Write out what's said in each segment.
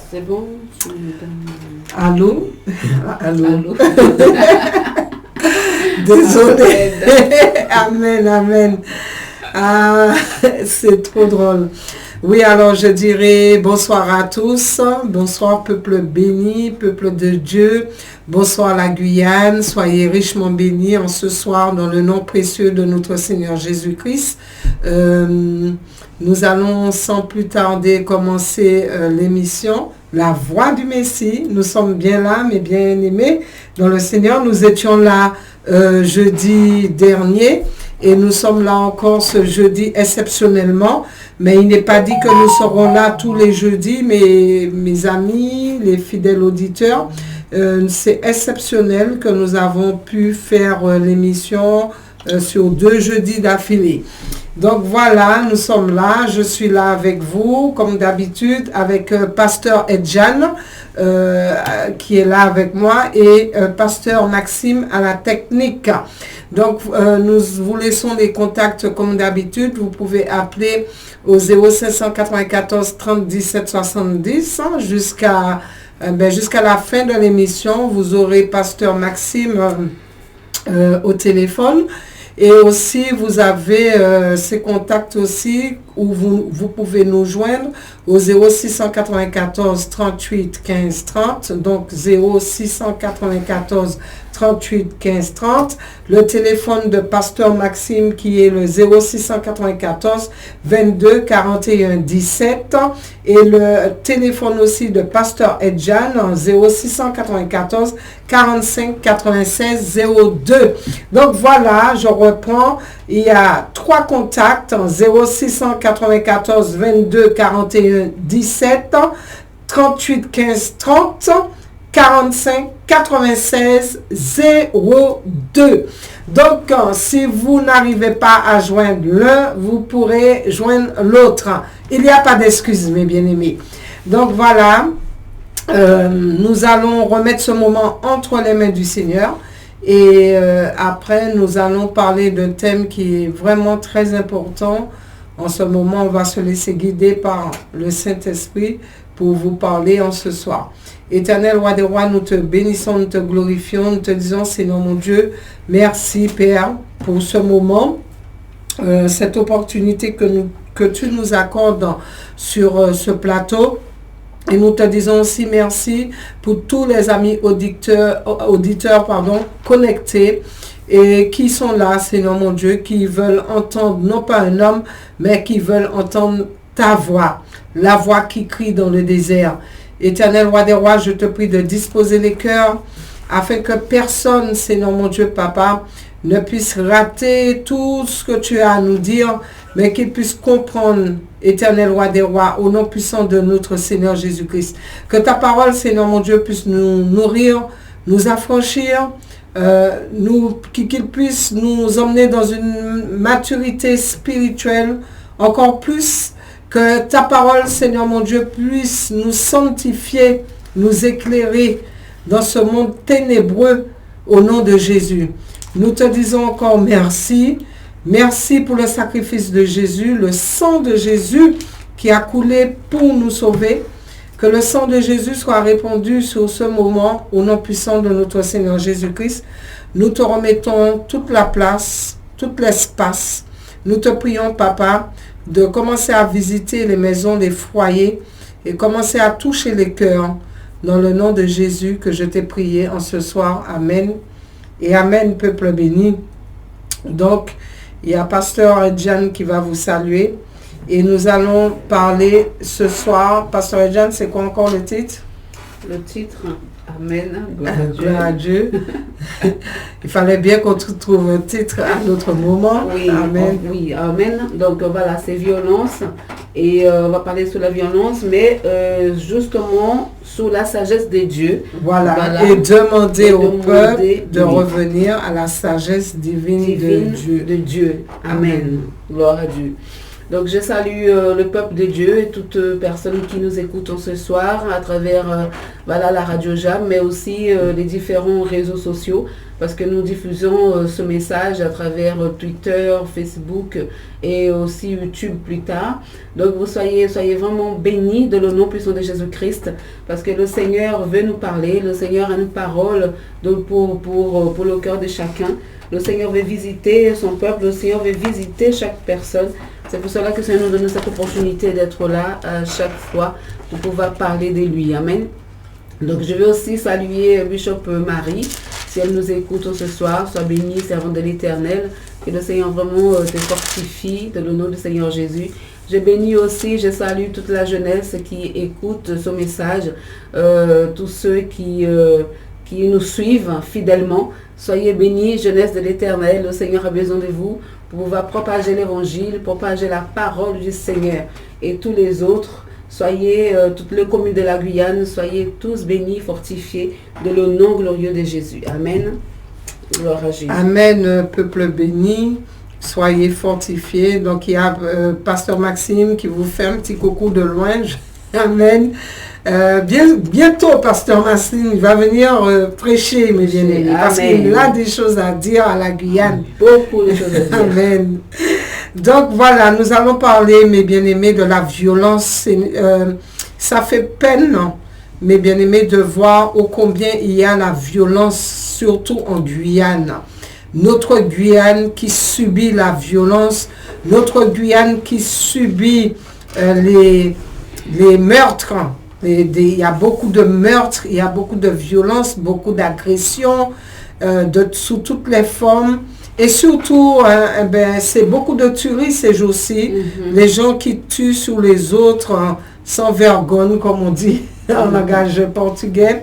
C'est bon? Allô? Allô? Désolé. Amen, amen. Ah, c'est trop drôle. Oui, alors je dirais bonsoir à tous. Bonsoir peuple béni, peuple de Dieu. Bonsoir la Guyane. Soyez richement bénis en ce soir dans le nom précieux de notre Seigneur Jésus-Christ. Nous allons sans plus tarder commencer l'émission La Voix du Messie. Nous sommes bien là, mes bien-aimés dans le Seigneur. Nous étions là jeudi dernier et nous sommes là encore ce jeudi exceptionnellement. Mais il n'est pas dit que nous serons là tous les jeudis, mes amis, les fidèles auditeurs. C'est exceptionnel que nous avons pu faire l'émission sur 2 jeudis d'affilée. Donc voilà, nous sommes là, je suis là avec vous, comme d'habitude, avec Pasteur Edjan, qui est là avec moi, et Pasteur Maxime à la technique. Donc, nous vous laissons les contacts comme d'habitude. Vous pouvez appeler au 0594 30 17 70 jusqu'à la fin de l'émission. Vous aurez Pasteur Maxime au téléphone. Et aussi, vous avez ces contacts aussi où vous pouvez nous joindre au 0694 38 15 30. Donc, 0694 38 15 30. Le téléphone de Pasteur Maxime qui est le 0694 22 41 17. Et le téléphone aussi de Pasteur Edjan en 0694 45 96 02. Donc voilà, je reprends. Il y a 3 contacts en 0694 22 41 17, 38 15 30, 45 96 02. Donc, si vous n'arrivez pas à joindre l'un, vous pourrez joindre l'autre. Il n'y a pas d'excuse, mes bien-aimés. Donc, voilà. Nous allons remettre ce moment entre les mains du Seigneur. Et après, nous allons parler d'un thème qui est vraiment très important. En ce moment, on va se laisser guider par le Saint-Esprit pour vous parler en ce soir. Éternel roi des rois, nous te bénissons, nous te glorifions, nous te disons, Seigneur mon Dieu, merci Père pour ce moment, cette opportunité que tu nous accordes sur ce plateau. Et nous te disons aussi merci pour tous les amis auditeurs connectés et qui sont là, Seigneur mon Dieu, qui veulent entendre non pas un homme, mais qui veulent entendre ta voix, la voix qui crie dans le désert. Éternel roi des rois, je te prie de disposer les cœurs afin que personne, Seigneur mon Dieu, Papa, ne puisse rater tout ce que tu as à nous dire, mais qu'il puisse comprendre, éternel roi des rois, au nom puissant de notre Seigneur Jésus-Christ. Que ta parole, Seigneur mon Dieu, puisse nous nourrir, nous affranchir, qu'il puisse nous emmener dans une maturité spirituelle, encore plus que ta parole, Seigneur mon Dieu, puisse nous sanctifier, nous éclairer dans ce monde ténébreux au nom de Jésus. Nous te disons encore merci. Merci pour le sacrifice de Jésus, le sang de Jésus qui a coulé pour nous sauver. Que le sang de Jésus soit répandu sur ce moment au nom puissant de notre Seigneur Jésus-Christ. Nous te remettons toute la place, tout l'espace. Nous te prions, Papa, de commencer à visiter les maisons, les foyers et commencer à toucher les cœurs dans le nom de Jésus que je t'ai prié en ce soir. Amen. Et Amen, peuple béni. Donc, il y a Pasteur Edjan qui va vous saluer. Et nous allons parler ce soir. Pasteur Edjan, c'est quoi encore le titre? Le titre, Amen, gloire à Dieu. Il fallait bien qu'on trouve un titre à notre moment. Oui, Amen. Oui, Amen. Donc voilà, c'est violence. Et on va parler sur la violence, mais justement sur la sagesse de Dieu. Voilà. Et demander au peuple de revenir à la sagesse divine de Dieu. Amen. Gloire à Dieu. Donc je salue le peuple de Dieu et toute personne qui nous écoute ce soir à travers voilà, la radio Jam, mais aussi les différents réseaux sociaux, parce que nous diffusons ce message à travers Twitter, Facebook et aussi YouTube plus tard. Donc vous soyez vraiment bénis de le nom puissant de Jésus-Christ, parce que le Seigneur veut nous parler, le Seigneur a une parole pour le cœur de chacun. Le Seigneur veut visiter son peuple, le Seigneur veut visiter chaque personne. C'est pour cela que le Seigneur nous donne cette opportunité d'être là à chaque fois pour pouvoir parler de lui. Amen. Donc je veux aussi saluer Bishop Marie. Si elle nous écoute ce soir, sois bénie, servante de l'Éternel. Que le Seigneur vraiment te fortifie, dans le nom du Seigneur Jésus. Je bénis aussi, je salue toute la jeunesse qui écoute ce message, tous ceux qui nous suivent fidèlement. Soyez bénis, jeunesse de l'Éternel. Le Seigneur a besoin de vous pour pouvoir propager l'Évangile, propager la parole du Seigneur. Et tous les autres, soyez, toutes les communes de la Guyane, soyez tous bénis, fortifiés de le nom glorieux de Jésus. Amen. Gloire à Jésus. Amen, peuple béni. Soyez fortifiés. Donc il y a Pasteur Maxime qui vous fait un petit coucou de loin. Amen. Bientôt, Pasteur Maxime, il va venir prêcher, mes bien-aimés, parce qu'il a des choses à dire à la Guyane. Beaucoup de choses à dire. Amen. Donc voilà, nous allons parler, mes bien-aimés, de la violence. Ça fait peine, mes bien-aimés, de voir ô combien il y a la violence, surtout en Guyane. Notre Guyane qui subit la violence, notre Guyane qui subit les meurtres. Il y a beaucoup de meurtres, il y a beaucoup de violences, beaucoup d'agressions sous toutes les formes. Et surtout, c'est beaucoup de tueries ces jours-ci. Les gens qui tuent sur les autres sans vergogne, comme on dit en langage portugais.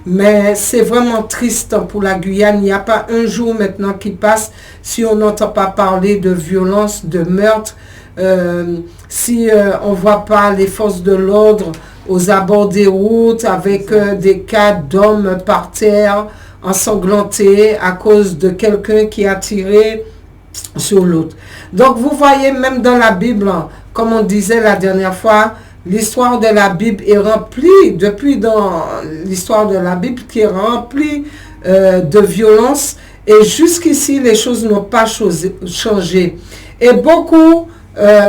Mais c'est vraiment triste pour la Guyane. Il n'y a pas un jour maintenant qui passe si on n'entend pas parler de violence, de meurtre. Si on ne voit pas les forces de l'ordre aux abords des routes avec des cas d'hommes par terre ensanglantés à cause de quelqu'un qui a tiré sur l'autre. Donc vous voyez, même dans la Bible, comme on disait la dernière fois, l'histoire de la Bible est remplie, depuis dans l'histoire de la Bible qui est remplie de violence, et jusqu'ici les choses n'ont pas changé. Et beaucoup,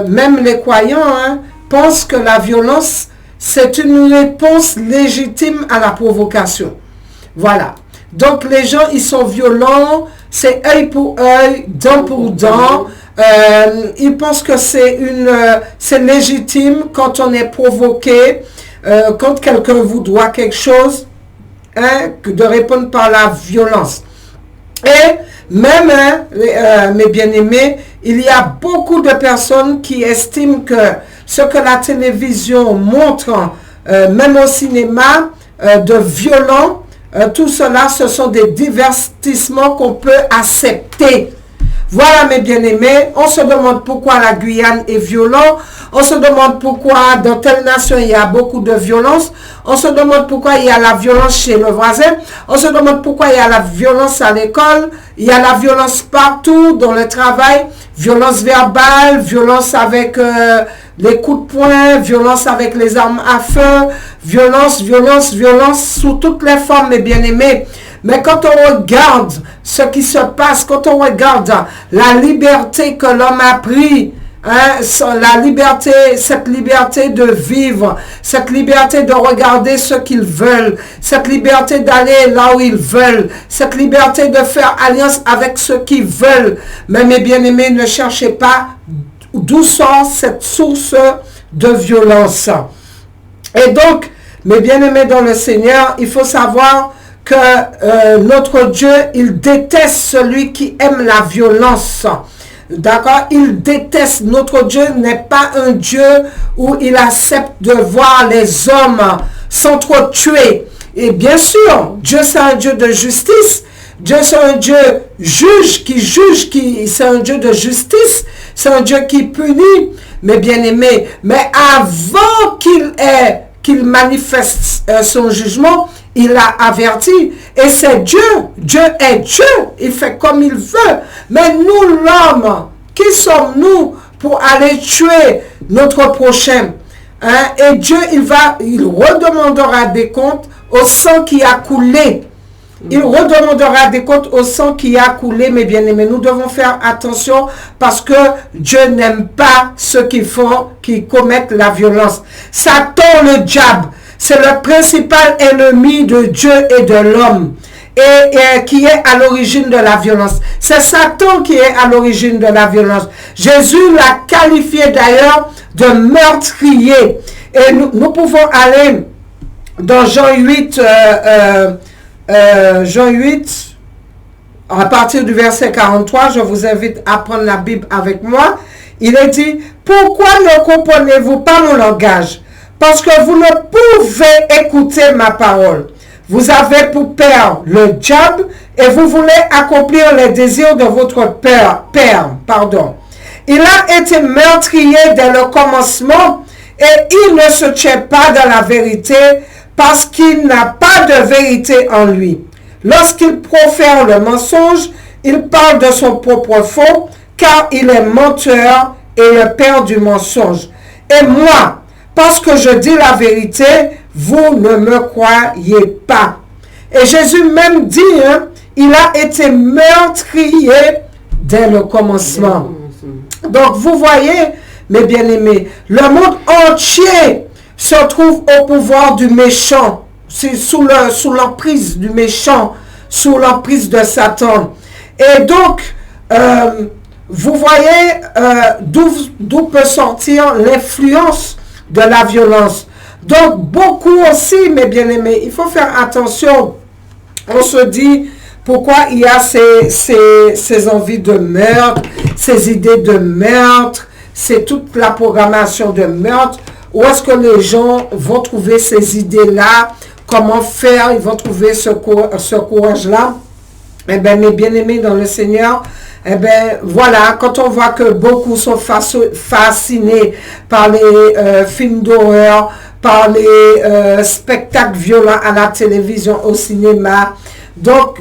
même les croyants, pensent que la violence c'est une réponse légitime à la provocation. Voilà. Donc les gens, ils sont violents, c'est œil pour œil, dent pour dent. Ils pensent que c'est légitime quand on est provoqué, quand quelqu'un vous doit quelque chose, de répondre par la violence. Et même, mes bien-aimés, il y a beaucoup de personnes qui estiment que ce que la télévision montre, même au cinéma, de violent, tout cela, ce sont des divertissements qu'on peut accepter. Voilà, mes bien-aimés, on se demande pourquoi la Guyane est violente, on se demande pourquoi dans telle nation il y a beaucoup de violence, on se demande pourquoi il y a la violence chez le voisin, on se demande pourquoi il y a la violence à l'école, il y a la violence partout, dans le travail, violence verbale, violence avec les coups de poing, violence avec les armes à feu, violence sous toutes les formes, mes bien-aimés. Mais quand on regarde ce qui se passe, quand on regarde la liberté que l'homme a pris, cette liberté de vivre, cette liberté de regarder ce qu'ils veulent, cette liberté d'aller là où ils veulent, cette liberté de faire alliance avec ceux qui veulent. Mais mes bien-aimés, ne cherchez pas d'où sort cette source de violence. Et donc, mes bien-aimés dans le Seigneur, il faut savoir que notre Dieu, il déteste celui qui aime la violence. D'accord? Il déteste. Notre Dieu n'est pas un Dieu où il accepte de voir les hommes s'entretuer. Et bien sûr, Dieu c'est un Dieu de justice. Dieu c'est un Dieu c'est un Dieu de justice. C'est un Dieu qui punit. Mais bien aimé, mais avant qu'il manifeste son jugement, il a averti. Et c'est Dieu. Dieu est Dieu. Il fait comme il veut. Mais nous, l'homme, qui sommes-nous pour aller tuer notre prochain. Hein? Et Dieu, il redemandera des comptes au sang qui a coulé. Il redemandera des comptes au sang qui a coulé, mes bien-aimés. Nous devons faire attention parce que Dieu n'aime pas ceux qui commettent la violence. Satan, le diable, c'est le principal ennemi de Dieu et de l'homme. Et qui est à l'origine de la violence. C'est Satan qui est à l'origine de la violence. Jésus l'a qualifié d'ailleurs de meurtrier. Et nous pouvons aller dans Jean 8, à partir du verset 43, je vous invite à prendre la Bible avec moi. Il est dit, pourquoi ne comprenez-vous pas mon langage? Parce que vous ne pouvez écouter ma parole. Vous avez pour père le diable et vous voulez accomplir les désirs de votre père. Il a été meurtrier dès le commencement et il ne se tient pas dans la vérité parce qu'il n'a pas de vérité en lui. Lorsqu'il profère le mensonge, il parle de son propre faux car il est menteur et le père du mensonge. Et moi, parce que je dis la vérité, vous ne me croyez pas. Et Jésus même dit, hein, il a été meurtrier dès le commencement. Donc vous voyez, mes bien-aimés, le monde entier se trouve au pouvoir du méchant. C'est sous l'emprise du méchant, sous l'emprise de Satan. Et donc, vous voyez d'où peut sortir l'influence de la violence. Donc, beaucoup aussi, mes bien-aimés, il faut faire attention. On se dit, pourquoi il y a ces envies de meurtre, ces idées de meurtre, c'est toute la programmation de meurtre. Où est-ce que les gens vont trouver ces idées-là? Comment faire? Ils vont trouver ce courage-là. Eh bien, mes bien-aimés dans le Seigneur, eh bien, voilà, quand on voit que beaucoup sont fascinés par les films d'horreur, par les spectacles violents à la télévision, au cinéma. Donc,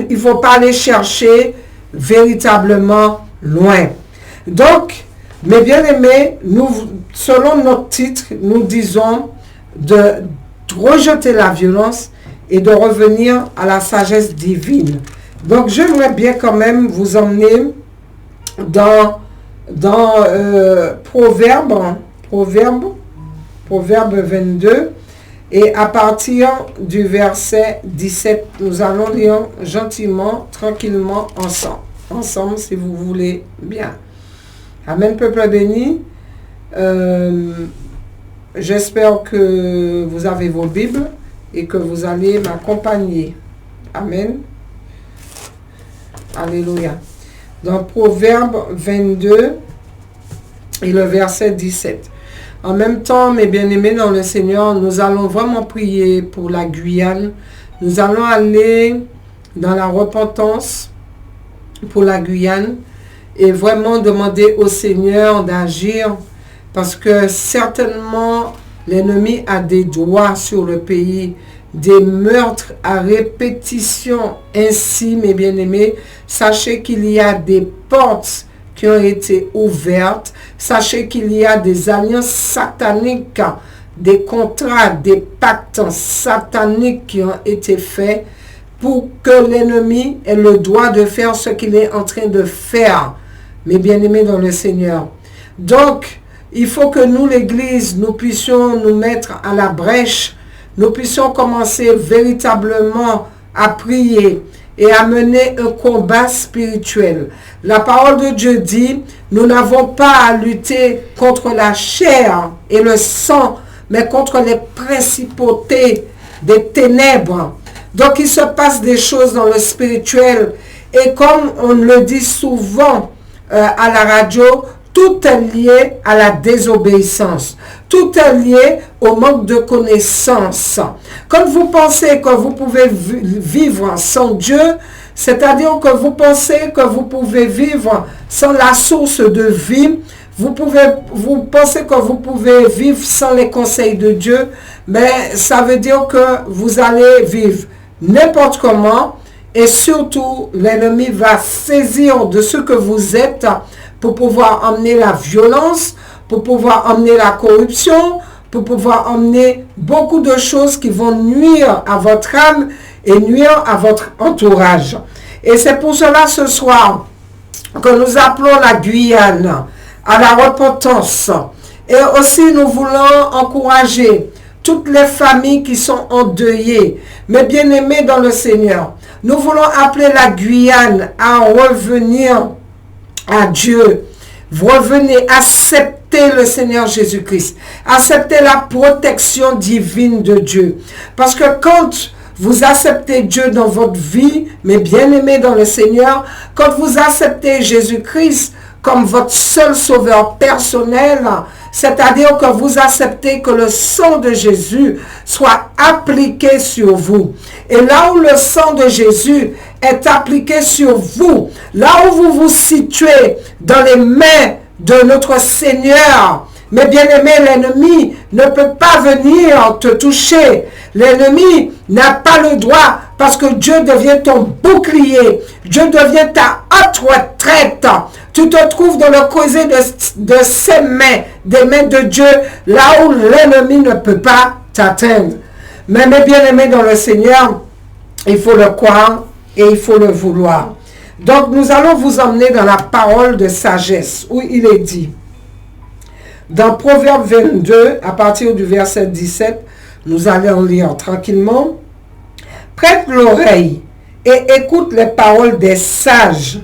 il ne faut pas aller chercher véritablement loin. Donc, mes bien-aimés, selon notre titre, nous disons de rejeter la violence et de revenir à la sagesse divine. Donc, j'aimerais bien quand même vous emmener dans Proverbe 22. Et à partir du verset 17, nous allons lire gentiment, tranquillement, ensemble, si vous voulez bien. Amen, peuple béni. J'espère que vous avez vos Bibles et que vous allez m'accompagner. Amen. Alléluia. Dans Proverbe 22 et le verset 17. En même temps, mes bien-aimés dans le Seigneur, nous allons vraiment prier pour la Guyane. Nous allons aller dans la repentance pour la Guyane et vraiment demander au Seigneur d'agir parce que certainement l'ennemi a des droits sur le pays, des meurtres à répétition. Ainsi, mes bien-aimés, sachez qu'il y a des portes qui ont été ouvertes. Sachez qu'il y a des alliances sataniques, des contrats, des pactes sataniques qui ont été faits pour que l'ennemi ait le droit de faire ce qu'il est en train de faire, mes bien-aimés dans le Seigneur. Donc, il faut que nous, l'Église, nous puissions nous mettre à la brèche, nous puissions commencer véritablement à prier et à mener un combat spirituel. La parole de Dieu dit, nous n'avons pas à lutter contre la chair et le sang, mais contre les principautés des ténèbres. Donc il se passe des choses dans le spirituel et comme on le dit souvent à la radio, tout est lié à la désobéissance. Tout est lié au manque de connaissance. Quand vous pensez que vous pouvez vivre sans Dieu, c'est-à-dire que vous pensez que vous pouvez vivre sans la source de vie, vous pensez que vous pouvez vivre sans les conseils de Dieu, mais ça veut dire que vous allez vivre n'importe comment et surtout l'ennemi va saisir de ce que vous êtes pour pouvoir emmener la violence, pour pouvoir emmener la corruption, pour pouvoir emmener beaucoup de choses qui vont nuire à votre âme et nuire à votre entourage. Et c'est pour cela ce soir que nous appelons la Guyane à la repentance. Et aussi nous voulons encourager toutes les familles qui sont endeuillées, mes bien-aimés dans le Seigneur. Nous voulons appeler la Guyane à revenir à Dieu. Revenez, acceptez le Seigneur Jésus-Christ. Acceptez la protection divine de Dieu. Parce que quand vous acceptez Dieu dans votre vie, mes bien-aimés dans le Seigneur, quand vous acceptez Jésus-Christ comme votre seul sauveur personnel, c'est-à-dire que vous acceptez que le sang de Jésus soit appliqué sur vous. Et là où le sang de Jésus est appliqué sur vous, là où vous vous situez dans les mains de notre Seigneur, mes bien-aimés, l'ennemi ne peut pas venir te toucher. L'ennemi n'a pas le droit parce que Dieu devient ton bouclier. Dieu devient ta haute retraite. Tu te trouves dans le creuset de ses mains, des mains de Dieu, là où l'ennemi ne peut pas t'atteindre. Mais mes bien-aimés dans le Seigneur, il faut le croire et il faut le vouloir. Donc nous allons vous emmener dans la parole de sagesse où il est dit, dans Proverbe 22, à partir du verset 17, nous allons lire tranquillement. Prête l'oreille et écoute les paroles des sages.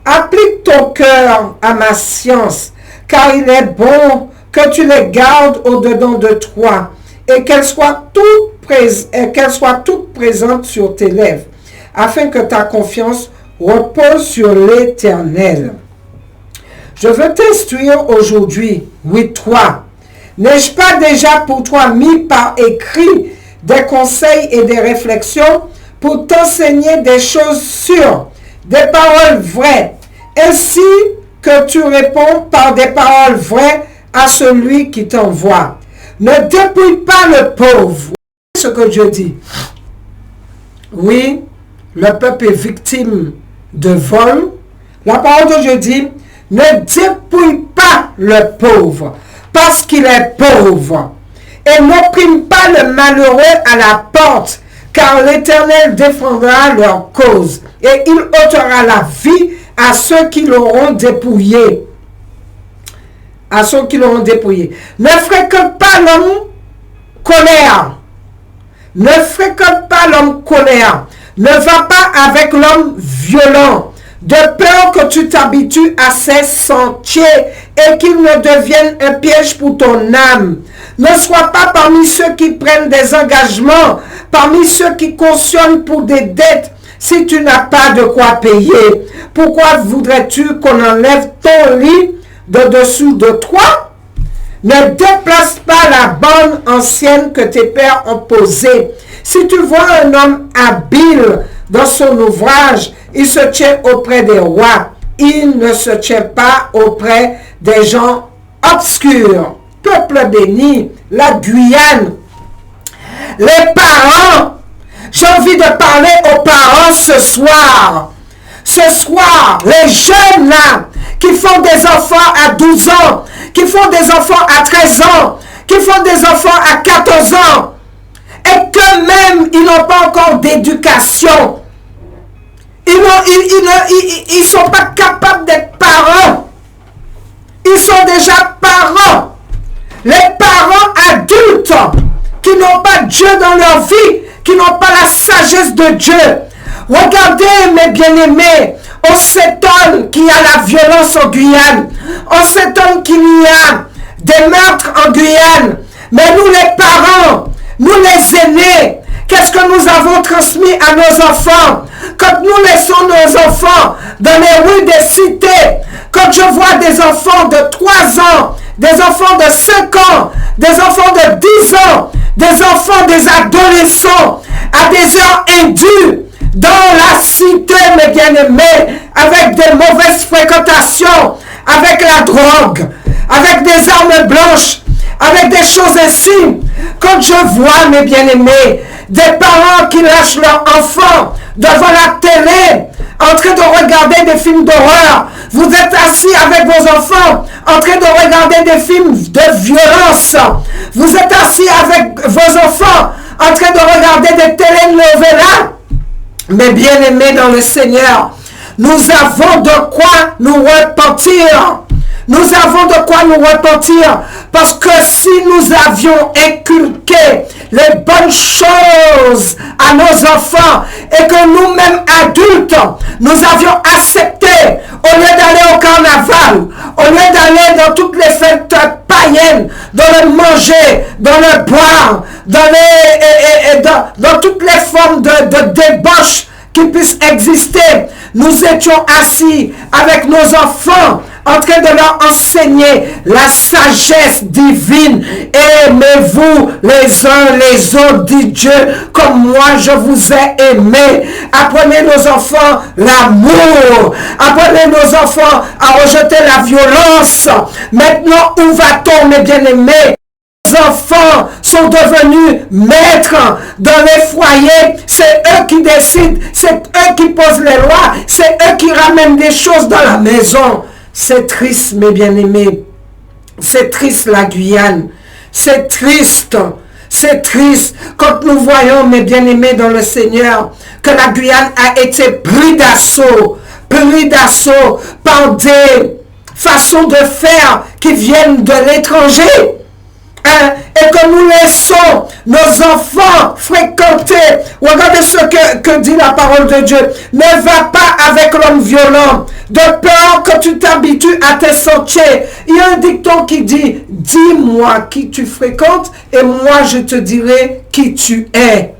Applique ton cœur à ma science, car il est bon que tu les gardes au-dedans de toi et qu'elles soient toutes présentes sur tes lèvres, afin que ta confiance repose sur l'Éternel. Je veux t'instruire aujourd'hui, oui toi. N'ai-je pas déjà pour toi mis par écrit des conseils et des réflexions pour t'enseigner des choses sûres, des paroles vraies, ainsi que tu réponds par des paroles vraies à celui qui t'envoie. Ne dépouille pas le pauvre. C'est ce que Dieu dit. Oui, le peuple est victime de vol. La parole de Dieu dit, ne dépouille pas le pauvre parce qu'il est pauvre. Et n'opprime pas le malheureux à la porte, car l'Éternel défendra leur cause et il ôtera la vie à ceux qui l'auront dépouillé. À ceux qui l'auront dépouillé. Ne fréquente pas l'homme colère. Ne fréquente pas l'homme colère. Ne va pas avec l'homme violent, de peur que tu t'habitues à ses sentiers et qu'il ne devienne un piège pour ton âme. Ne sois pas parmi ceux qui prennent des engagements, parmi ceux qui cautionnent pour des dettes, si tu n'as pas de quoi payer. Pourquoi voudrais-tu qu'on enlève ton lit de dessous de toi? Ne déplace pas la bande ancienne que tes pères ont posée. Si tu vois un homme habile dans son ouvrage, il se tient auprès des rois. Il ne se tient pas auprès des gens obscurs. Peuple béni, la Guyane. Les parents, j'ai envie de parler aux parents ce soir. Ce soir, les jeunes là, qui font des enfants à 12 ans, qui font des enfants à 13 ans, qui font des enfants à 14 ans, et que même ils n'ont pas encore d'éducation. Ils ne sont pas capables d'être parents. Ils sont déjà parents. Les parents adultes qui n'ont pas Dieu dans leur vie, qui n'ont pas la sagesse de Dieu. Regardez mes bien-aimés, on s'étonne qu'il y a la violence en Guyane. On s'étonne qu'il y a des meurtres en Guyane. Mais nous les parents, nous les aînés, qu'est-ce que nous avons transmis à nos enfants? Quand nous laissons nos enfants dans les rues des cités, quand je vois des enfants de 3 ans, des enfants de 5 ans, des enfants de 10 ans, des enfants, des adolescents, à des heures indues, dans la cité, mes bien-aimés, avec des mauvaises fréquentations, avec la drogue, avec des armes blanches, avec des choses ainsi. Quand je vois, mes bien-aimés, des parents qui lâchent leurs enfants devant la télé, en train de regarder des films d'horreur, Vous êtes assis avec vos enfants en train de regarder des films de violence. Vous êtes assis avec vos enfants en train de regarder des telenovelas. Mais bien-aimés dans le Seigneur, nous avons de quoi nous repentir. Nous avons de quoi nous repentir, parce que si nous avions inculqué les bonnes choses à nos enfants et que nous-mêmes adultes, nous avions accepté, au lieu d'aller au carnaval, au lieu d'aller dans toutes les fêtes païennes, dans le manger, dans le boire, dans toutes les formes de débauche qui puissent exister, nous étions assis avec nos enfants en train de leur enseigner la sagesse divine. Aimez-vous les uns les autres, dit Dieu, comme moi je vous ai aimé. Apprenez nos enfants l'amour. Apprenez nos enfants à rejeter la violence. Maintenant, où va-t-on, mes bien-aimés? Les enfants sont devenus maîtres dans les foyers. C'est eux qui décident, c'est eux qui posent les lois, c'est eux qui ramènent des choses dans la maison. C'est triste, mes bien-aimés. C'est triste, la Guyane. C'est triste. C'est triste quand nous voyons, mes bien-aimés dans le Seigneur, que la Guyane a été pris d'assaut par des façons de faire qui viennent de l'étranger. Et que nous laissons nos enfants fréquenter. Regardez ce que dit la parole de Dieu. Ne va pas avec l'homme violent, de peur que tu t'habitues à tes sentiers. Il y a un dicton qui dit, dis-moi qui tu fréquentes et moi je te dirai qui tu es.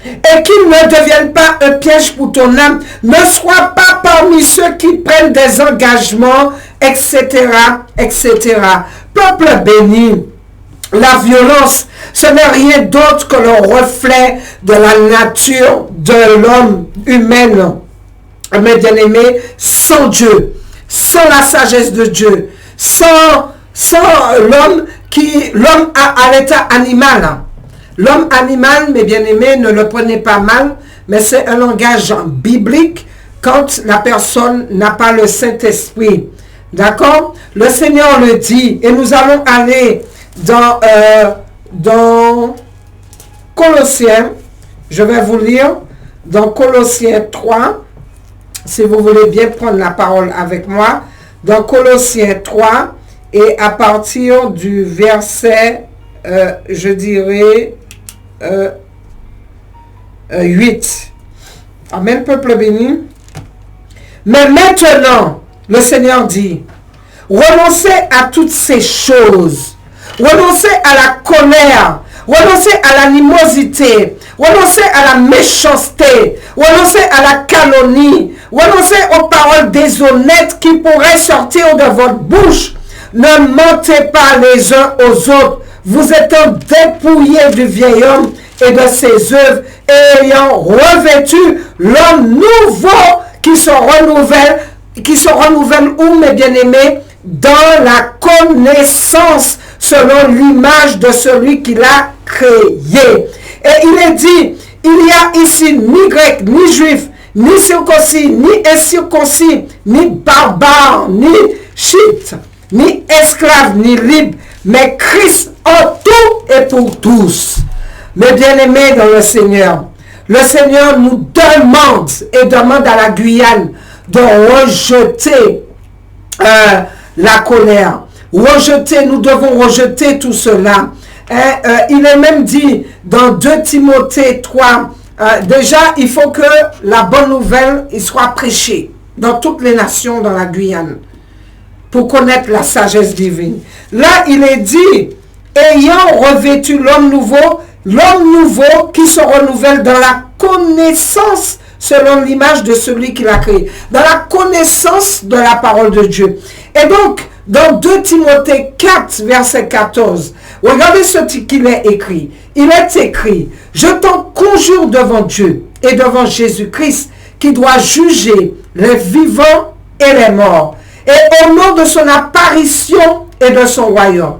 Et qu'il ne devienne pas un piège pour ton âme. Ne sois pas parmi ceux qui prennent des engagements, etc., etc. Peuple béni, la violence, ce n'est rien d'autre que le reflet de la nature de l'homme humain. Mes bien-aimés, sans Dieu, sans la sagesse de Dieu, sans l'homme à l'état animal. L'homme animal, mes bien-aimés, ne le prenez pas mal, mais c'est un langage biblique quand la personne n'a pas le Saint-Esprit. D'accord? Le Seigneur le dit, et nous allons aller dans Colossiens. Je vais vous lire dans Colossiens 3, si vous voulez bien prendre la parole avec moi. Dans Colossiens 3, et à partir du verset, je dirais, 8. Amen, peuple béni. Mais maintenant, le Seigneur dit, renoncez à toutes ces choses. Renoncez à la colère. Renoncez à l'animosité. Renoncez à la méchanceté. Renoncez à la calomnie. Renoncez aux paroles déshonnêtes qui pourraient sortir de votre bouche. Ne mentez pas les uns aux autres. Vous êtes dépouillés du vieil homme et de ses œuvres, ayant revêtu l'homme nouveau qui se renouvelle où, mes bien-aimés, dans la connaissance selon l'image de celui qui l'a créé. Et il est dit, il y a ici ni grec, ni juif, ni circoncis, ni incirconcis, ni barbare, ni chite, ni esclave, ni libre, mais Christ en tout et pour tous. Mes bien-aimés dans le Seigneur nous demande et demande à la Guyane de rejeter la colère. Nous devons rejeter tout cela. Il est même dit dans 2 Timothée 3, déjà il faut que la bonne nouvelle soit prêchée dans toutes les nations dans la Guyane pour connaître la sagesse divine. Là il est dit, ayant revêtu l'homme nouveau qui se renouvelle dans la connaissance selon l'image de celui qui l'a créé, dans la connaissance de la parole de Dieu. Et donc, dans 2 Timothée 4, verset 14, regardez ce qu'il est écrit. Il est écrit, je t'en conjure devant Dieu et devant Jésus-Christ, qui doit juger les vivants et les morts, et au nom de son apparition et de son royaume.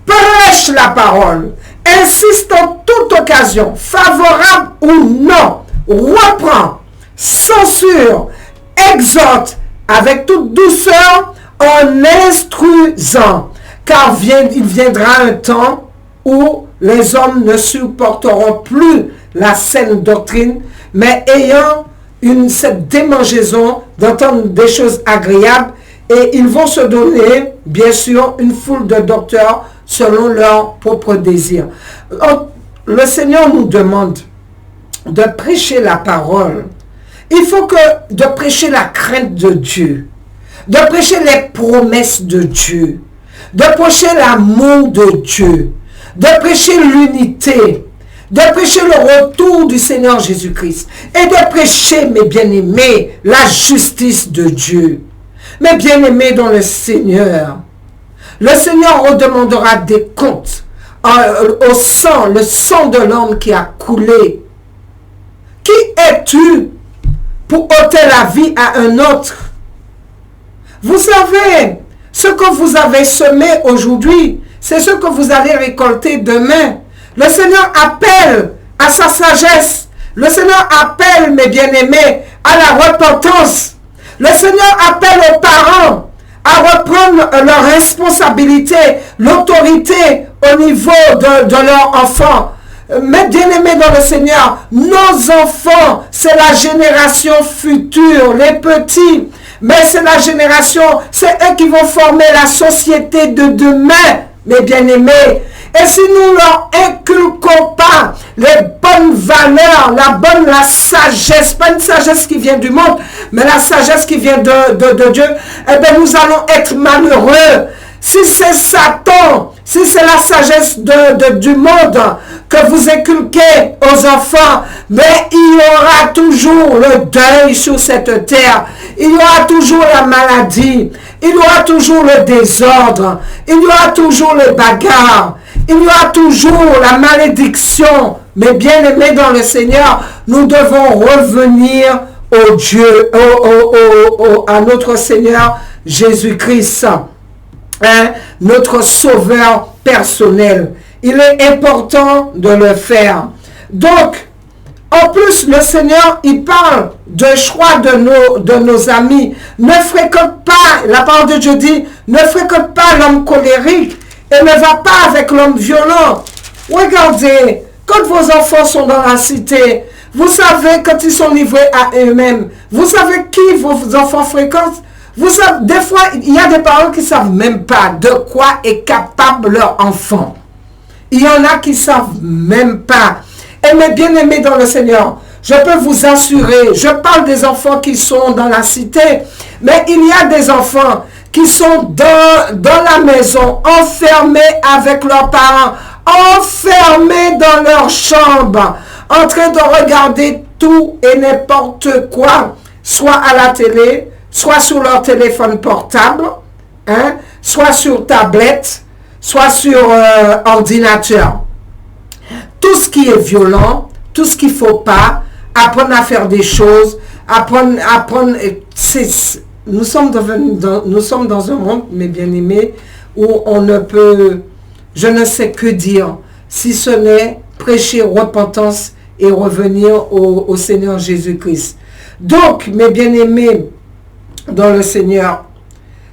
Prêche la parole, insiste en toute occasion, favorable ou non, reprend, censure, exhorte avec toute douceur, en instruisant, car il viendra un temps où les hommes ne supporteront plus la saine doctrine, mais ayant cette démangeaison d'entendre des choses agréables, et ils vont se donner, bien sûr, une foule de docteurs selon leurs propres désirs. Le Seigneur nous demande de prêcher la parole. Il faut de prêcher la crainte de Dieu, de prêcher les promesses de Dieu, de prêcher l'amour de Dieu, de prêcher l'unité, de prêcher le retour du Seigneur Jésus-Christ et de prêcher, mes bien-aimés, la justice de Dieu. Mes bien-aimés dans le Seigneur redemandera des comptes au sang, le sang de l'homme qui a coulé. Qui es-tu pour ôter la vie à un autre? Vous savez, ce que vous avez semé aujourd'hui, c'est ce que vous allez récolter demain. Le Seigneur appelle à sa sagesse. Le Seigneur appelle, mes bien-aimés, à la repentance. Le Seigneur appelle aux parents à reprendre leur responsabilité, l'autorité au niveau de leurs enfants. Mes bien-aimés dans le Seigneur, nos enfants, c'est la génération future, les petits. Mais c'est la génération, c'est eux qui vont former la société de demain, mes bien-aimés. Et si nous leur inculquons pas les bonnes valeurs, la sagesse, pas une sagesse qui vient du monde, mais la sagesse qui vient de Dieu, eh bien nous allons être malheureux. Si c'est Satan, si c'est la sagesse du monde que vous inculquez aux enfants, mais il y aura toujours le deuil sur cette terre. Il y aura toujours la maladie. Il y aura toujours le désordre. Il y aura toujours les bagarres. Il y aura toujours la malédiction. Mais bien aimés dans le Seigneur, nous devons revenir au Dieu, à notre Seigneur Jésus-Christ. Notre sauveur personnel. Il est important de le faire. Donc, en plus, le Seigneur, il parle de choix de nos amis. Ne fréquente pas, la parole de Dieu dit, ne fréquente pas l'homme colérique et ne va pas avec l'homme violent. Regardez, quand vos enfants sont dans la cité, vous savez quand ils sont livrés à eux-mêmes, vous savez qui vos enfants fréquentent. Vous savez, des fois, il y a des parents qui ne savent même pas de quoi est capable leur enfant. Il y en a qui ne savent même pas. Et mes bien-aimés dans le Seigneur, je peux vous assurer, je parle des enfants qui sont dans la cité, mais il y a des enfants qui sont dans la maison, enfermés avec leurs parents, enfermés dans leur chambre, en train de regarder tout et n'importe quoi, soit à la télé, soit sur leur téléphone portable, soit sur tablette, soit sur ordinateur. Tout ce qui est violent, tout ce qu'il ne faut pas, apprendre à faire des choses, nous sommes dans un monde, mes bien-aimés, où on ne peut, je ne sais que dire, si ce n'est prêcher repentance et revenir au Seigneur Jésus-Christ. Donc, mes bien-aimés dans le Seigneur,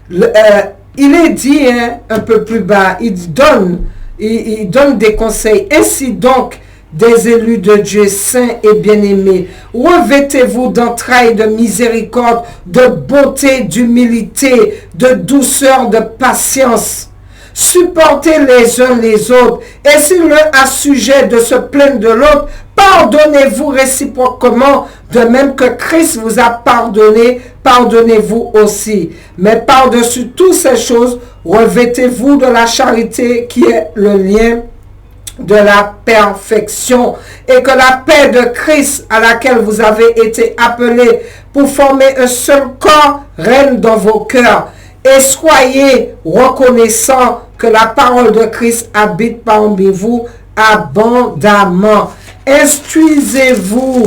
il est dit un peu plus bas, il donne des conseils. Ainsi donc, des élus de Dieu saints et bien-aimés, revêtez-vous d'entrailles de miséricorde, de bonté, d'humilité, de douceur, de patience. Supportez les uns les autres, et si l'un a sujet de se plaindre de l'autre, pardonnez-vous réciproquement, de même que Christ vous a pardonné, pardonnez-vous aussi. Mais par-dessus toutes ces choses, revêtez-vous de la charité qui est le lien de la perfection, et que la paix de Christ à laquelle vous avez été appelés pour former un seul corps règne dans vos cœurs, et soyez reconnaissants que la parole de Christ habite parmi vous abondamment. Instruisez-vous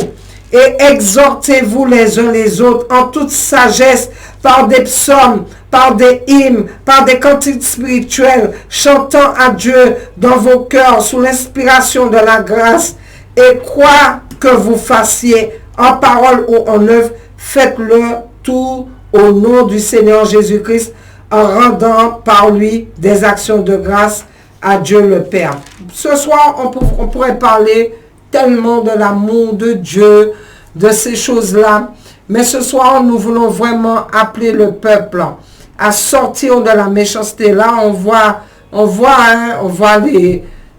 et exhortez-vous les uns les autres en toute sagesse par des psaumes, par des hymnes, par des cantiques spirituels, chantant à Dieu dans vos cœurs sous l'inspiration de la grâce. Et quoi que vous fassiez en parole ou en œuvre, faites-le tout au nom du Seigneur Jésus-Christ en rendant par lui des actions de grâce à Dieu le Père. Ce soir, on pourrait parler tellement de l'amour de Dieu, de ces choses-là. Mais ce soir, nous voulons vraiment appeler le peuple à sortir de la méchanceté. Là, on voit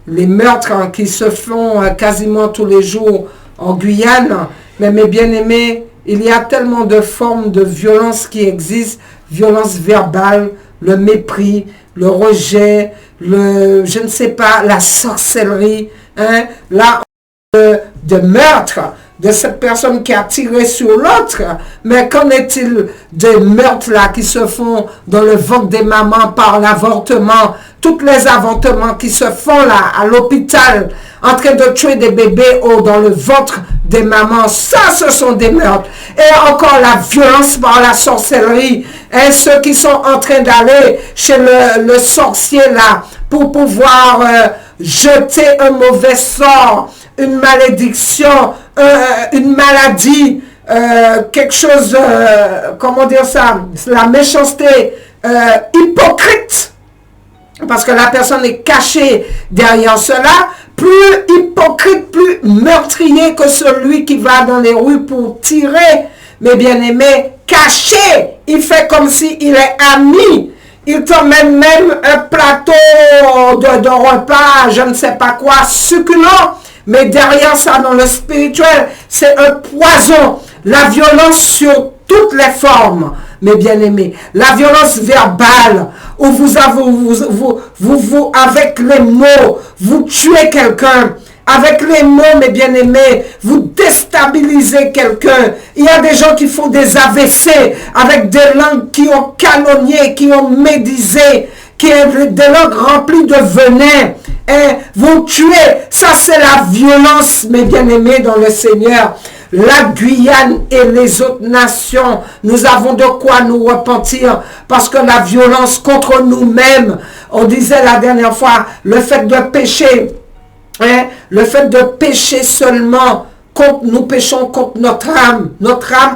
les meurtres qui se font quasiment tous les jours en Guyane. Mais mes bien-aimés, il y a tellement de formes de violence qui existent. Violence verbale, le mépris, le rejet, je ne sais pas, la sorcellerie. Là, de meurtre de cette personne qui a tiré sur l'autre. Mais qu'en est-il des meurtres là qui se font dans le ventre des mamans par l'avortement? Tous les avortements qui se font là à l'hôpital en train de tuer des bébés dans le ventre des mamans, ça ce sont des meurtres. Et encore la violence par la sorcellerie. Et ceux qui sont en train d'aller chez le sorcier là pour pouvoir jeter un mauvais sort, une malédiction, une maladie, quelque chose, comment dire ça, la méchanceté hypocrite, parce que la personne est cachée derrière cela, plus hypocrite, plus meurtrier que celui qui va dans les rues pour tirer, mes bien-aimés, caché, il fait comme s'il est ami. Il t'emmène même un plateau de repas, je ne sais pas quoi, succulent. Mais derrière ça, dans le spirituel, c'est un poison. La violence sur toutes les formes, mes bien-aimés. La violence verbale, où vous avec les mots, vous tuez quelqu'un. Avec les mots, mes bien-aimés, vous déstabilisez quelqu'un. Il y a des gens qui font des AVC avec des langues qui ont canonnier, qui ont médisé, qui ont des langues remplies de venin. Et vous tuez. Ça, c'est la violence, mes bien-aimés, dans le Seigneur. La Guyane et les autres nations, nous avons de quoi nous repentir parce que la violence contre nous-mêmes, on disait la dernière fois, le fait de pécher, le fait de pécher seulement, nous péchons contre notre âme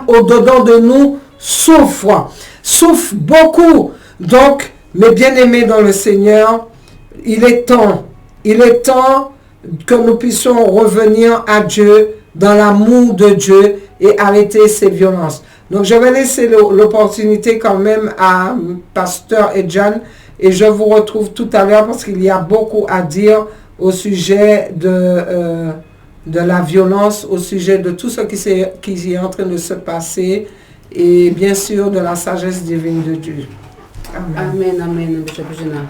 au-dedans de nous souffre beaucoup. Donc, mes bien-aimés dans le Seigneur, il est temps que nous puissions revenir à Dieu dans l'amour de Dieu et arrêter ces violences. Donc, je vais laisser l'opportunité quand même à Pasteur Edjan et je vous retrouve tout à l'heure parce qu'il y a beaucoup à dire au sujet de la violence, au sujet de tout ce qui est en train de se passer et bien sûr de la sagesse divine de Dieu. Amen, amen, Bishop Gina.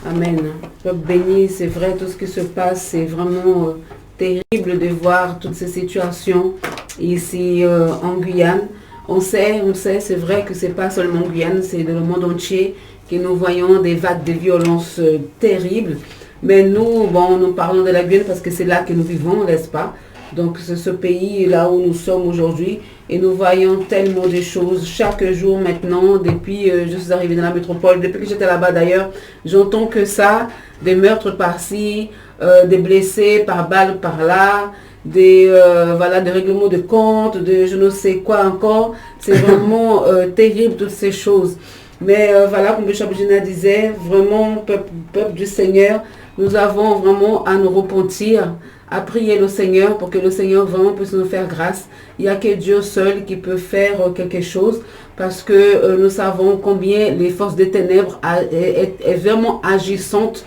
Amen. Peuple béni, c'est vrai, tout ce qui se passe, c'est vraiment terrible de voir toutes ces situations ici en Guyane. On sait, c'est vrai que c'est pas seulement en Guyane, c'est dans le monde entier que nous voyons des vagues de violence terribles. Mais nous, nous parlons de la Guyane parce que c'est là que nous vivons, n'est-ce pas? Donc c'est ce pays là où nous sommes aujourd'hui et nous voyons tellement de choses chaque jour maintenant. Depuis je suis arrivée dans la métropole, depuis que j'étais là-bas d'ailleurs, j'entends que ça, des meurtres par-ci, des blessés par balle par-là, des règlements de compte, de je ne sais quoi encore. C'est vraiment terrible toutes ces choses. Mais comme le Bishop Gina disait, vraiment peuple du Seigneur, nous avons vraiment à nous repentir, à prier le Seigneur pour que le Seigneur vraiment puisse nous faire grâce. Il n'y a que Dieu seul qui peut faire quelque chose parce que nous savons combien les forces des ténèbres est vraiment agissantes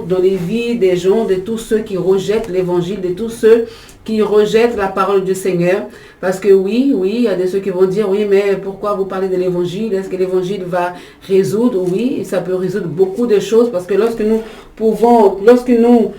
dans les vies des gens, de tous ceux qui rejettent l'évangile, de tous ceux qui rejettent la parole du Seigneur. Parce que oui, il y a des ceux qui vont dire, oui, mais pourquoi vous parlez de l'évangile? Est-ce que l'évangile va résoudre? Oui, ça peut résoudre beaucoup de choses parce que lorsque nous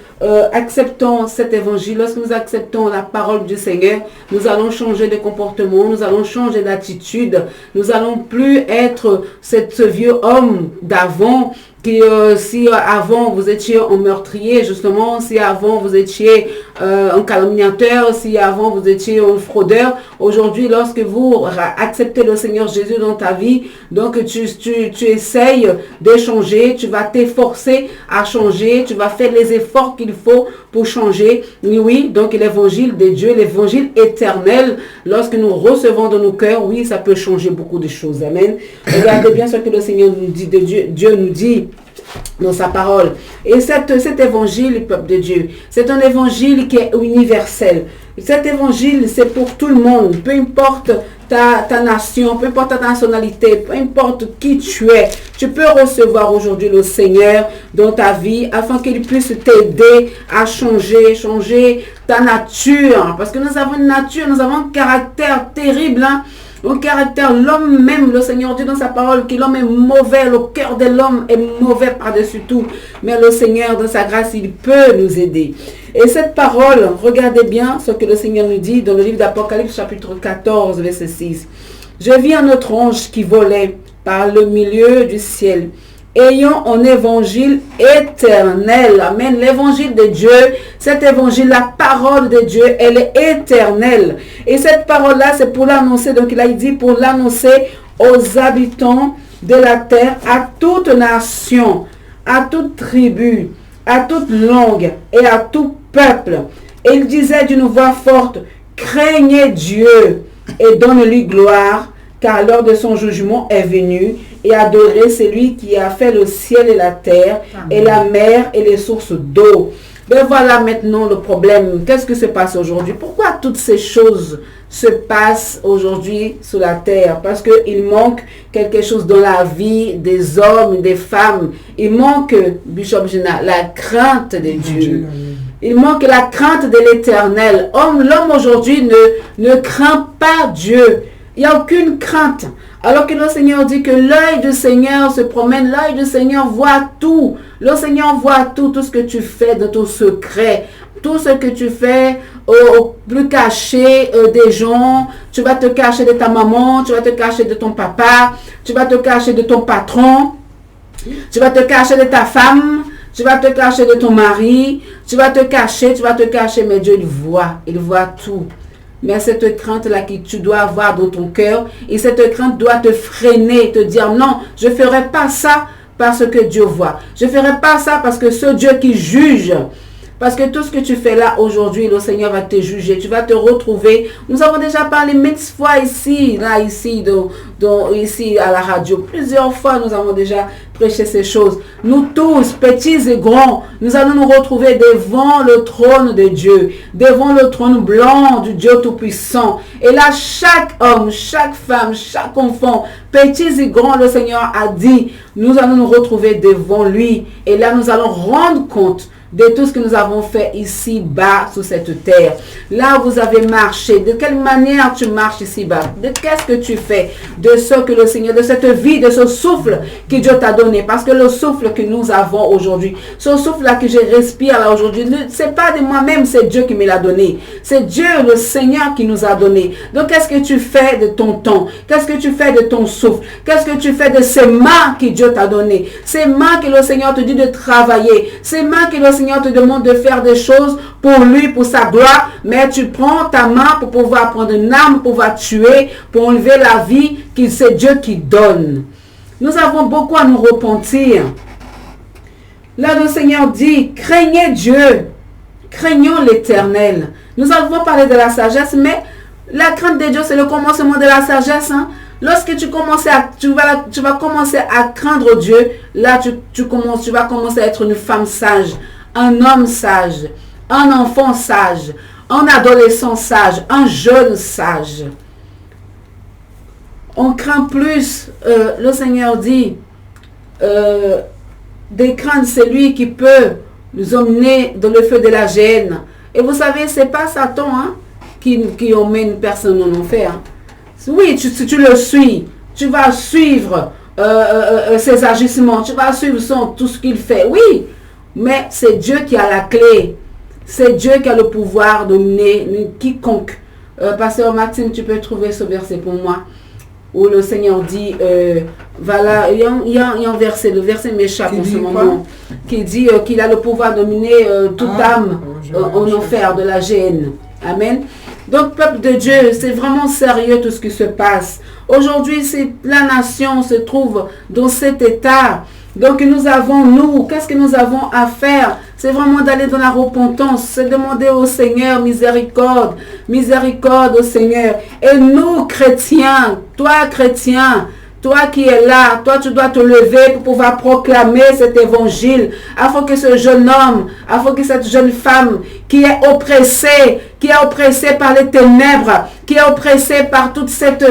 acceptons cet évangile, lorsque nous acceptons la parole du Seigneur, nous allons changer de comportement, nous allons changer d'attitude, nous allons plus être ce vieux homme d'avant qui, si avant vous étiez un meurtrier, justement, si avant vous étiez un calomniateur, si avant vous étiez un fraudeur, aujourd'hui lorsque vous acceptez le Seigneur Jésus dans ta vie, donc tu essayes d'échanger, tu vas t'efforcer à changer, tu vas faire les efforts qu'il faut pour changer. Oui, donc l'évangile de Dieu, l'évangile éternel, lorsque nous recevons dans nos cœurs, oui, ça peut changer beaucoup de choses. Amen. Regardez bien ce que le Seigneur nous dit, Dieu nous dit dans sa parole. Et cet évangile, peuple de Dieu, c'est un évangile qui est universel. Cet évangile, c'est pour tout le monde, peu importe ta nation, peu importe ta nationalité, peu importe qui tu es. Tu peux recevoir aujourd'hui le Seigneur dans ta vie afin qu'il puisse t'aider à changer ta nature. Parce que nous avons une nature, nous avons un caractère terrible, hein. Au caractère, l'homme même, le Seigneur dit dans sa parole que l'homme est mauvais, le cœur de l'homme est mauvais par-dessus tout. Mais le Seigneur, dans sa grâce, il peut nous aider. Et cette parole, regardez bien ce que le Seigneur nous dit dans le livre d'Apocalypse, chapitre 14, verset 6. Je vis un autre ange qui volait par le milieu du ciel, ayant un évangile éternel. Amen. L'évangile de Dieu, cet évangile, la parole de Dieu, elle est éternelle. Et cette parole-là, c'est pour l'annoncer. Donc il a dit pour l'annoncer aux habitants de la terre, à toute nation, à toute tribu, à toute langue et à tout peuple. Et il disait d'une voix forte, craignez Dieu et donne-lui gloire, car l'heure de son jugement est venue, et adorez celui qui a fait le ciel et la terre, Amen. Et la mer et les sources d'eau. Ben voilà maintenant le problème. Qu'est-ce qui se passe aujourd'hui? Pourquoi toutes ces choses se passent aujourd'hui sur la terre? Parce qu'il manque quelque chose dans la vie des hommes, des femmes. Il manque, Bishop Gina, la crainte de Dieu. Il manque la crainte de l'Éternel. L'homme aujourd'hui ne craint pas Dieu. Il n'y a aucune crainte. Alors que le Seigneur dit que l'œil du Seigneur se promène, l'œil du Seigneur voit tout. Le Seigneur voit tout ce que tu fais de ton secret. Tout ce que tu fais au plus caché des gens. Tu vas te cacher de ta maman, tu vas te cacher de ton papa, tu vas te cacher de ton patron, tu vas te cacher de ta femme, tu vas te cacher de ton mari, tu vas te cacher, mais Dieu il voit tout. Mais cette crainte-là que tu dois avoir dans ton cœur, et cette crainte doit te freiner, te dire non, je ne ferai pas ça parce que Dieu voit. Je ne ferai pas ça parce que ce Dieu qui juge. Parce que tout ce que tu fais là aujourd'hui, le Seigneur va te juger. Tu vas te retrouver. Nous avons déjà parlé maintes fois ici à la radio. Plusieurs fois, nous avons déjà prêché ces choses. Nous tous, petits et grands, nous allons nous retrouver devant le trône de Dieu. Devant le trône blanc du Dieu Tout-Puissant. Et là, chaque homme, chaque femme, chaque enfant, petits et grands, le Seigneur a dit, nous allons nous retrouver devant lui. Et là, nous allons rendre compte de tout ce que nous avons fait ici-bas sur cette terre. Là, vous avez marché. De quelle manière tu marches ici-bas? De qu'est-ce que tu fais? De ce que le Seigneur, de cette vie, de ce souffle que Dieu t'a donné. Parce que le souffle que nous avons aujourd'hui, ce souffle-là que je respire là aujourd'hui, c'est pas de moi-même, c'est Dieu qui me l'a donné. C'est Dieu, le Seigneur, qui nous a donné. Donc, qu'est-ce que tu fais de ton temps? Qu'est-ce que tu fais de ton souffle? Qu'est-ce que tu fais de ces mains que Dieu t'a donné? Ces mains que le Seigneur te dit de travailler. Ces mains que le Seigneur te demande de faire des choses pour lui, pour sa gloire, mais tu prends ta main pour pouvoir prendre une arme, pour pouvoir tuer, pour enlever la vie, que c'est Dieu qui donne. Nous avons beaucoup à nous repentir. Là, le Seigneur dit, craignez Dieu, craignons l'Éternel. Nous avons parlé de la sagesse, mais la crainte de Dieu, c'est le commencement de la sagesse, hein? Lorsque tu vas commencer à craindre Dieu, là tu vas commencer à être une femme sage, un homme sage, un enfant sage, un adolescent sage, un jeune sage. On craint plus, le Seigneur dit, de craindre celui qui peut nous emmener dans le feu de la gêne. Et vous savez, c'est pas Satan qui emmène une personne en enfer. Oui, tu le suis, tu vas suivre ses agissements, tu vas suivre tout ce qu'il fait. Oui, mais c'est Dieu qui a la clé. C'est Dieu qui a le pouvoir de mener quiconque. Pasteur Maxime, tu peux trouver ce verset pour moi. où le Seigneur dit, voilà, il y a un verset, le verset m'échappe en ce moment, qui dit qu'il a le pouvoir de mener toute âme en enfer de la géhenne. Amen. Donc, peuple de Dieu, c'est vraiment sérieux tout ce qui se passe. Aujourd'hui, la nation se trouve dans cet état. Donc, qu'est-ce que nous avons à faire? C'est vraiment d'aller dans la repentance, c'est demander au Seigneur miséricorde, miséricorde au Seigneur. Et nous, chrétiens, toi qui es là, toi tu dois te lever pour pouvoir proclamer cet évangile, afin que ce jeune homme, afin que cette jeune femme qui est oppressée par les ténèbres, qui est oppressée par tout cet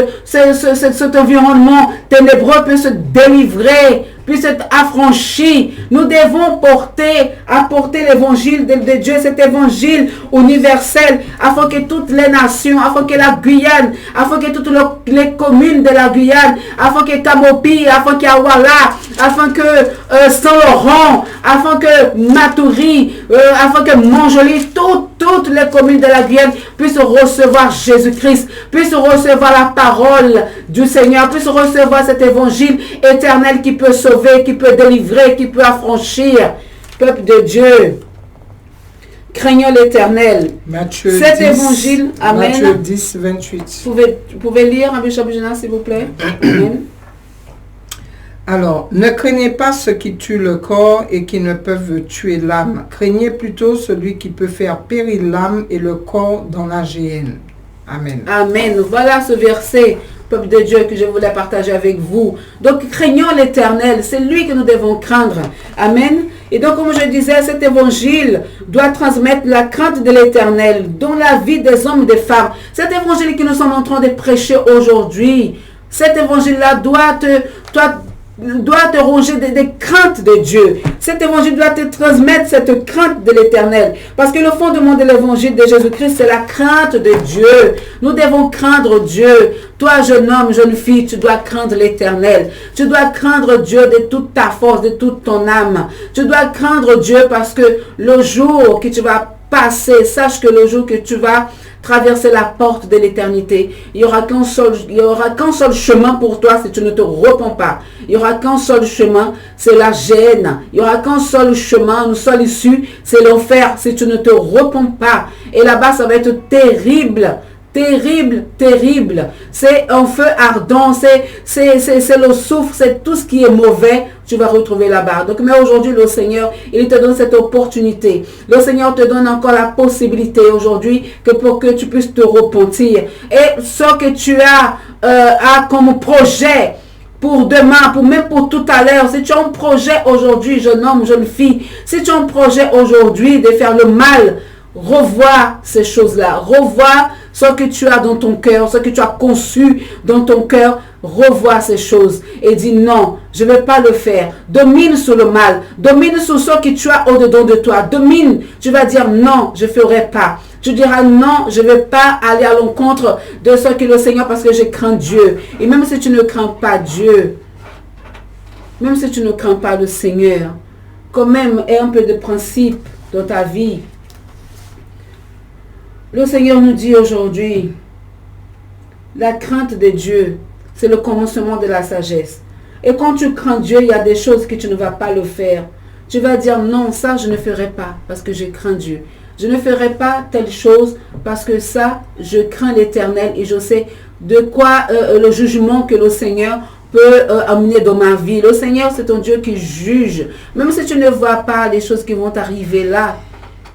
environnement ténébreux puisse se délivrer, puisse être affranchi. Nous devons apporter l'évangile de Dieu, cet évangile universel, afin que toutes les nations, afin que la Guyane, afin que toutes les communes de la Guyane, afin que Kamopi, afin que Awala, afin que Saint-Laurent, afin que Matoury, afin que Montjoly, toutes les communes de la Guyane puissent recevoir Jésus-Christ, puissent recevoir la parole du Seigneur, puissent recevoir cet évangile éternel qui peut sauver, qui peut délivrer, qui peut affranchir. Peuple de Dieu, craignons l'Éternel. Cet évangile, amen. Matthieu 10, 28. Vous pouvez lire un Bishop Général, s'il vous plaît. Amen. Alors, ne craignez pas ceux qui tuent le corps et qui ne peuvent tuer l'âme. Craignez plutôt celui qui peut faire périr l'âme et le corps dans la géhenne. Amen. Amen. Voilà ce verset, peuple de Dieu, que je voulais partager avec vous. Donc, craignons l'Éternel. C'est lui que nous devons craindre. Amen. Et donc, comme je disais, cet évangile doit transmettre la crainte de l'Éternel dans la vie des hommes et des femmes. Cet évangile que nous sommes en train de prêcher aujourd'hui, cet évangile-là doit te ronger des craintes de Dieu. Cet évangile doit te transmettre cette crainte de l'Éternel. Parce que le fondement de l'évangile de Jésus-Christ, c'est la crainte de Dieu. Nous devons craindre Dieu. Toi, jeune homme, jeune fille, tu dois craindre l'Éternel. Tu dois craindre Dieu de toute ta force, de toute ton âme. Tu dois craindre Dieu parce que le jour que tu vas passer, sache que le jour que tu vas traverser la porte de l'éternité, il n'y aura qu'un seul chemin pour toi si tu ne te repens pas. Il n'y aura qu'un seul chemin, c'est la géhenne. Il n'y aura qu'un seul chemin, une seule issue, c'est l'enfer si tu ne te repens pas. Et là-bas, ça va être terrible. Terrible, terrible. C'est un feu ardent, c'est le soufre, c'est tout ce qui est mauvais, tu vas retrouver là-bas. Donc, mais aujourd'hui, le Seigneur, il te donne cette opportunité. Le Seigneur te donne encore la possibilité aujourd'hui pour que tu puisses te repentir. Et ce que tu as comme projet pour demain, même pour tout à l'heure, si tu as un projet aujourd'hui, jeune homme, jeune fille, si tu as un projet aujourd'hui de faire le mal, revois ces choses-là, revois ce que tu as dans ton cœur, ce que tu as conçu dans ton cœur, revois ces choses et dis non, je ne vais pas le faire. Domine sur le mal, domine sur ce que tu as au-dedans de toi, domine, tu vas dire non, je ne ferai pas. Tu diras non, je ne vais pas aller à l'encontre de ce que le Seigneur, parce que je crains Dieu. Et même si tu ne crains pas Dieu, même si tu ne crains pas le Seigneur, quand même aie un peu de principe dans ta vie. Le Seigneur nous dit aujourd'hui, la crainte de Dieu, c'est le commencement de la sagesse. Et quand tu crains Dieu, il y a des choses que tu ne vas pas le faire. Tu vas dire non, ça je ne ferai pas parce que je crains Dieu. Je ne ferai pas telle chose parce que ça, je crains l'Éternel et je sais de quoi le jugement que le Seigneur peut amener dans ma vie. Le Seigneur, c'est un Dieu qui juge. Même si tu ne vois pas les choses qui vont arriver là,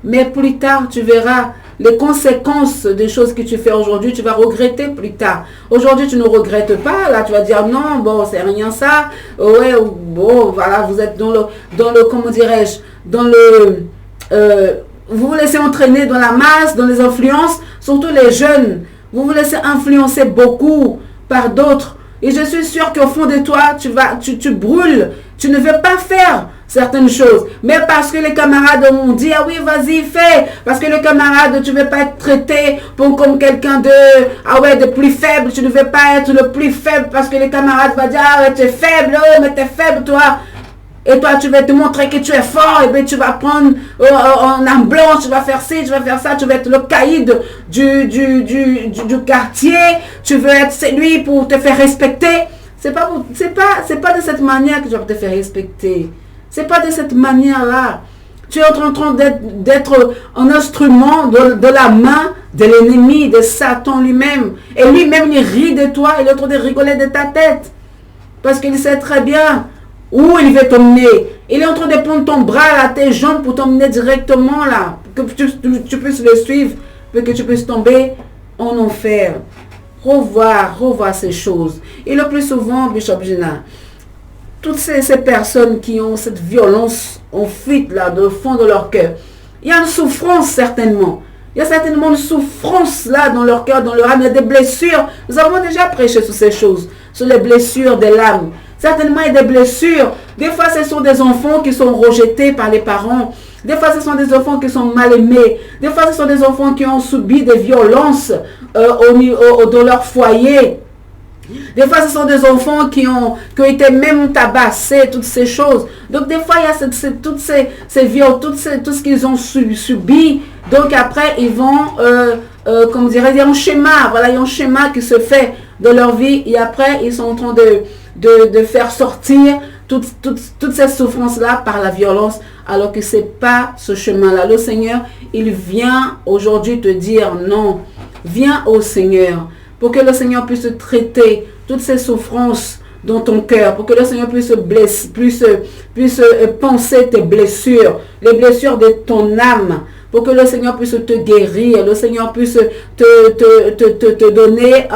mais plus tard, tu verras les conséquences des choses que tu fais aujourd'hui, tu vas regretter plus tard. Aujourd'hui, tu ne regrettes pas. Là, tu vas dire non, bon, c'est rien ça. Ouais, bon, voilà, vous êtes dans le comment dirais-je, vous vous laissez entraîner dans la masse, dans les influences, surtout les jeunes. Vous vous laissez influencer beaucoup par d'autres. Et je suis sûre qu'au fond de toi, tu brûles. Tu ne veux pas faire certaines choses. Mais parce que les camarades ont dit, ah oui, vas-y, fais. Parce que le camarade, tu ne veux pas être traité comme quelqu'un de plus faible. Tu ne veux pas être le plus faible parce que les camarades vont dire, ah ouais, tu es faible, oh, mais tu es faible, toi. Et toi, tu vas te montrer que tu es fort, et bien tu vas prendre en arme blanche, tu vas faire ci, tu vas faire ça, tu vas être le caïd du quartier, tu veux être celui pour te faire respecter. C'est pas de cette manière que tu vas te faire respecter. C'est pas de cette manière-là. Tu es en train d'être un instrument de la main de l'ennemi, de Satan lui-même. Et lui-même, il rit de toi, il est en train de rigoler de ta tête. Parce qu'il sait très bien où il veut t'emmener. Il est en train de prendre ton bras à tes jambes pour t'emmener directement là. Que tu puisses le suivre, pour que tu puisses tomber en enfer. Revoir ces choses. Et le plus souvent, Bishop Gina, toutes ces personnes qui ont cette violence en fuite là, au fond de leur cœur, il y a une souffrance certainement. Il y a certainement une souffrance là dans leur cœur, dans leur âme. Il y a des blessures. Nous avons déjà prêché sur ces choses, sur les blessures de l'âme. Certainement, il y a des blessures. Des fois, ce sont des enfants qui sont rejetés par les parents. Des fois, ce sont des enfants qui sont mal aimés. Des fois, ce sont des enfants qui ont subi des violences dans leur foyer. Des fois, ce sont des enfants qui ont été même tabassés, toutes ces choses. Donc, des fois, il y a toutes ces violences, tout ce qu'ils ont subi. Donc, après, ils vont, comme dirait, il y a un schéma. Voilà, il y a un schéma qui se fait de leur vie. Et après, ils sont en train de faire sortir toutes ces souffrances-là par la violence, alors que ce n'est pas ce chemin-là. Le Seigneur, il vient aujourd'hui te dire non. Viens au Seigneur, pour que le Seigneur puisse traiter toutes ces souffrances dans ton cœur, pour que le Seigneur puisse penser tes blessures, les blessures de ton âme, pour que le Seigneur puisse te guérir, le Seigneur puisse te donner,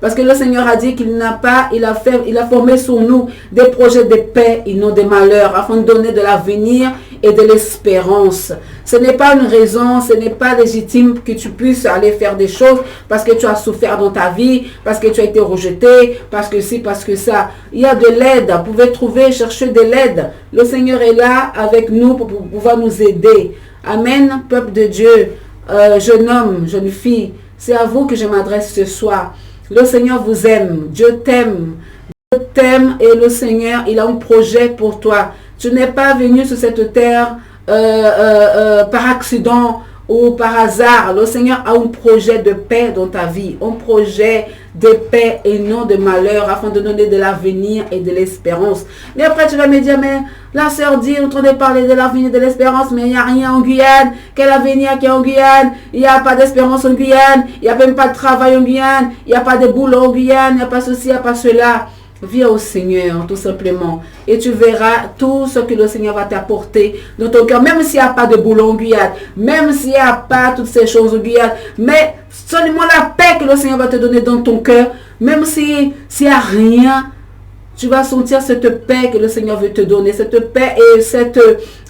parce que le Seigneur a dit qu'il a formé sur nous des projets de paix et non de malheur, afin de donner de l'avenir et de l'espérance. Ce n'est pas une raison, ce n'est pas légitime que tu puisses aller faire des choses parce que tu as souffert dans ta vie, parce que tu as été rejeté, parce que ci, parce que ça. Il y a de l'aide, vous pouvez chercher de l'aide. Le Seigneur est là avec nous pour pouvoir nous aider. Amen, peuple de Dieu, jeune homme, jeune fille, c'est à vous que je m'adresse ce soir. Le Seigneur vous aime, Dieu t'aime et le Seigneur, il a un projet pour toi. Tu n'es pas venu sur cette terre par accident ou par hasard. Le Seigneur a un projet de paix dans ta vie, un projet de paix et non de malheur, afin de donner de l'avenir et de l'espérance. Mais après tu vas me dire, mais la sœur dit, on entend parler de l'avenir et de l'espérance, mais il n'y a rien en Guyane. Quel avenir qu'il y a en Guyane? Il n'y a pas d'espérance en Guyane, il n'y a même pas de travail en Guyane, il n'y a pas de boulot en Guyane, il n'y a pas ceci, il n'y a pas cela. Viens au Seigneur, tout simplement. Et tu verras tout ce que le Seigneur va t'apporter dans ton cœur. Même s'il n'y a pas de boulot en Guyane. Même s'il n'y a pas toutes ces choses en Guyane. Mais seulement la paix que le Seigneur va te donner dans ton cœur. Même s'il n'y a rien, tu vas sentir cette paix que le Seigneur veut te donner. Cette paix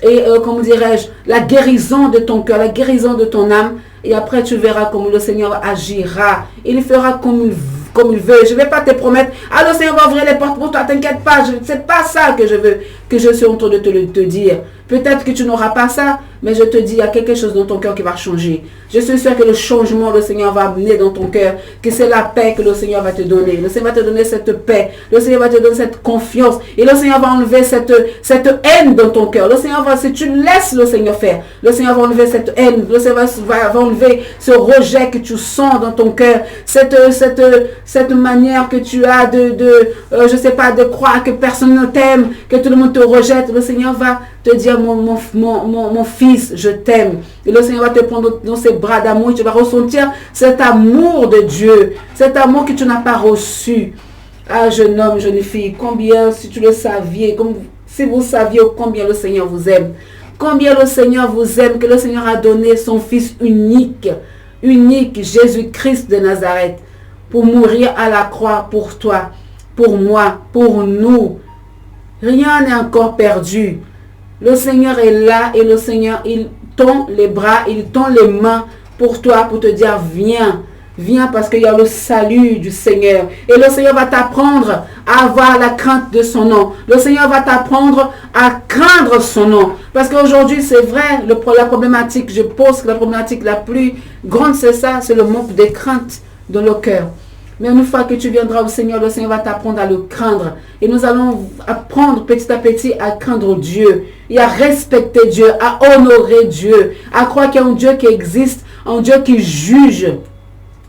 et comment dirais-je, la guérison de ton cœur, la guérison de ton âme. Et après, tu verras comment le Seigneur agira. Il fera comme il veut. Je ne vais pas te promettre, ah, le Seigneur va ouvrir les portes pour toi, t'inquiète pas. Ce n'est pas ça que je veux, que je suis en train de te dire. Peut-être que tu n'auras pas ça, mais je te dis, il y a quelque chose dans ton cœur qui va changer. Je suis sûr que le changement, le Seigneur va amener dans ton cœur, que c'est la paix que le Seigneur va te donner. Le Seigneur va te donner cette paix. Le Seigneur va te donner cette confiance. Et le Seigneur va enlever cette haine dans ton cœur. Le Seigneur va, si tu laisses le Seigneur faire, le Seigneur va enlever cette haine. Le Seigneur va enlever ce rejet que tu sens dans ton cœur. Cette manière que tu as je sais pas, de croire que personne ne t'aime, que tout le monde te rejette. Le Seigneur va te dire, mon fils, je t'aime. Et le Seigneur va te prendre dans ses bras d'amour. Tu vas ressentir cet amour de Dieu, cet amour que tu n'as pas reçu. Ah, jeune homme, jeune fille, combien, si tu le saviez, si vous saviez combien le Seigneur vous aime, combien le Seigneur vous aime, que le Seigneur a donné son fils unique, Jésus-Christ de Nazareth, pour mourir à la croix pour toi, pour moi, pour nous. Rien n'est encore perdu. Le Seigneur est là et le Seigneur, il tend les bras, il tend les mains pour toi, pour te dire, viens. Viens parce qu'il y a le salut du Seigneur. Et le Seigneur va t'apprendre à avoir la crainte de son nom. Le Seigneur va t'apprendre à craindre son nom. Parce qu'aujourd'hui, c'est vrai, la problématique, je pense que la problématique la plus grande, c'est ça, c'est le manque de crainte dans le cœur. Mais une fois que tu viendras au Seigneur, le Seigneur va t'apprendre à le craindre. Et nous allons apprendre petit à petit à craindre Dieu et à respecter Dieu, à honorer Dieu, à croire qu'il y a un Dieu qui existe, un Dieu qui juge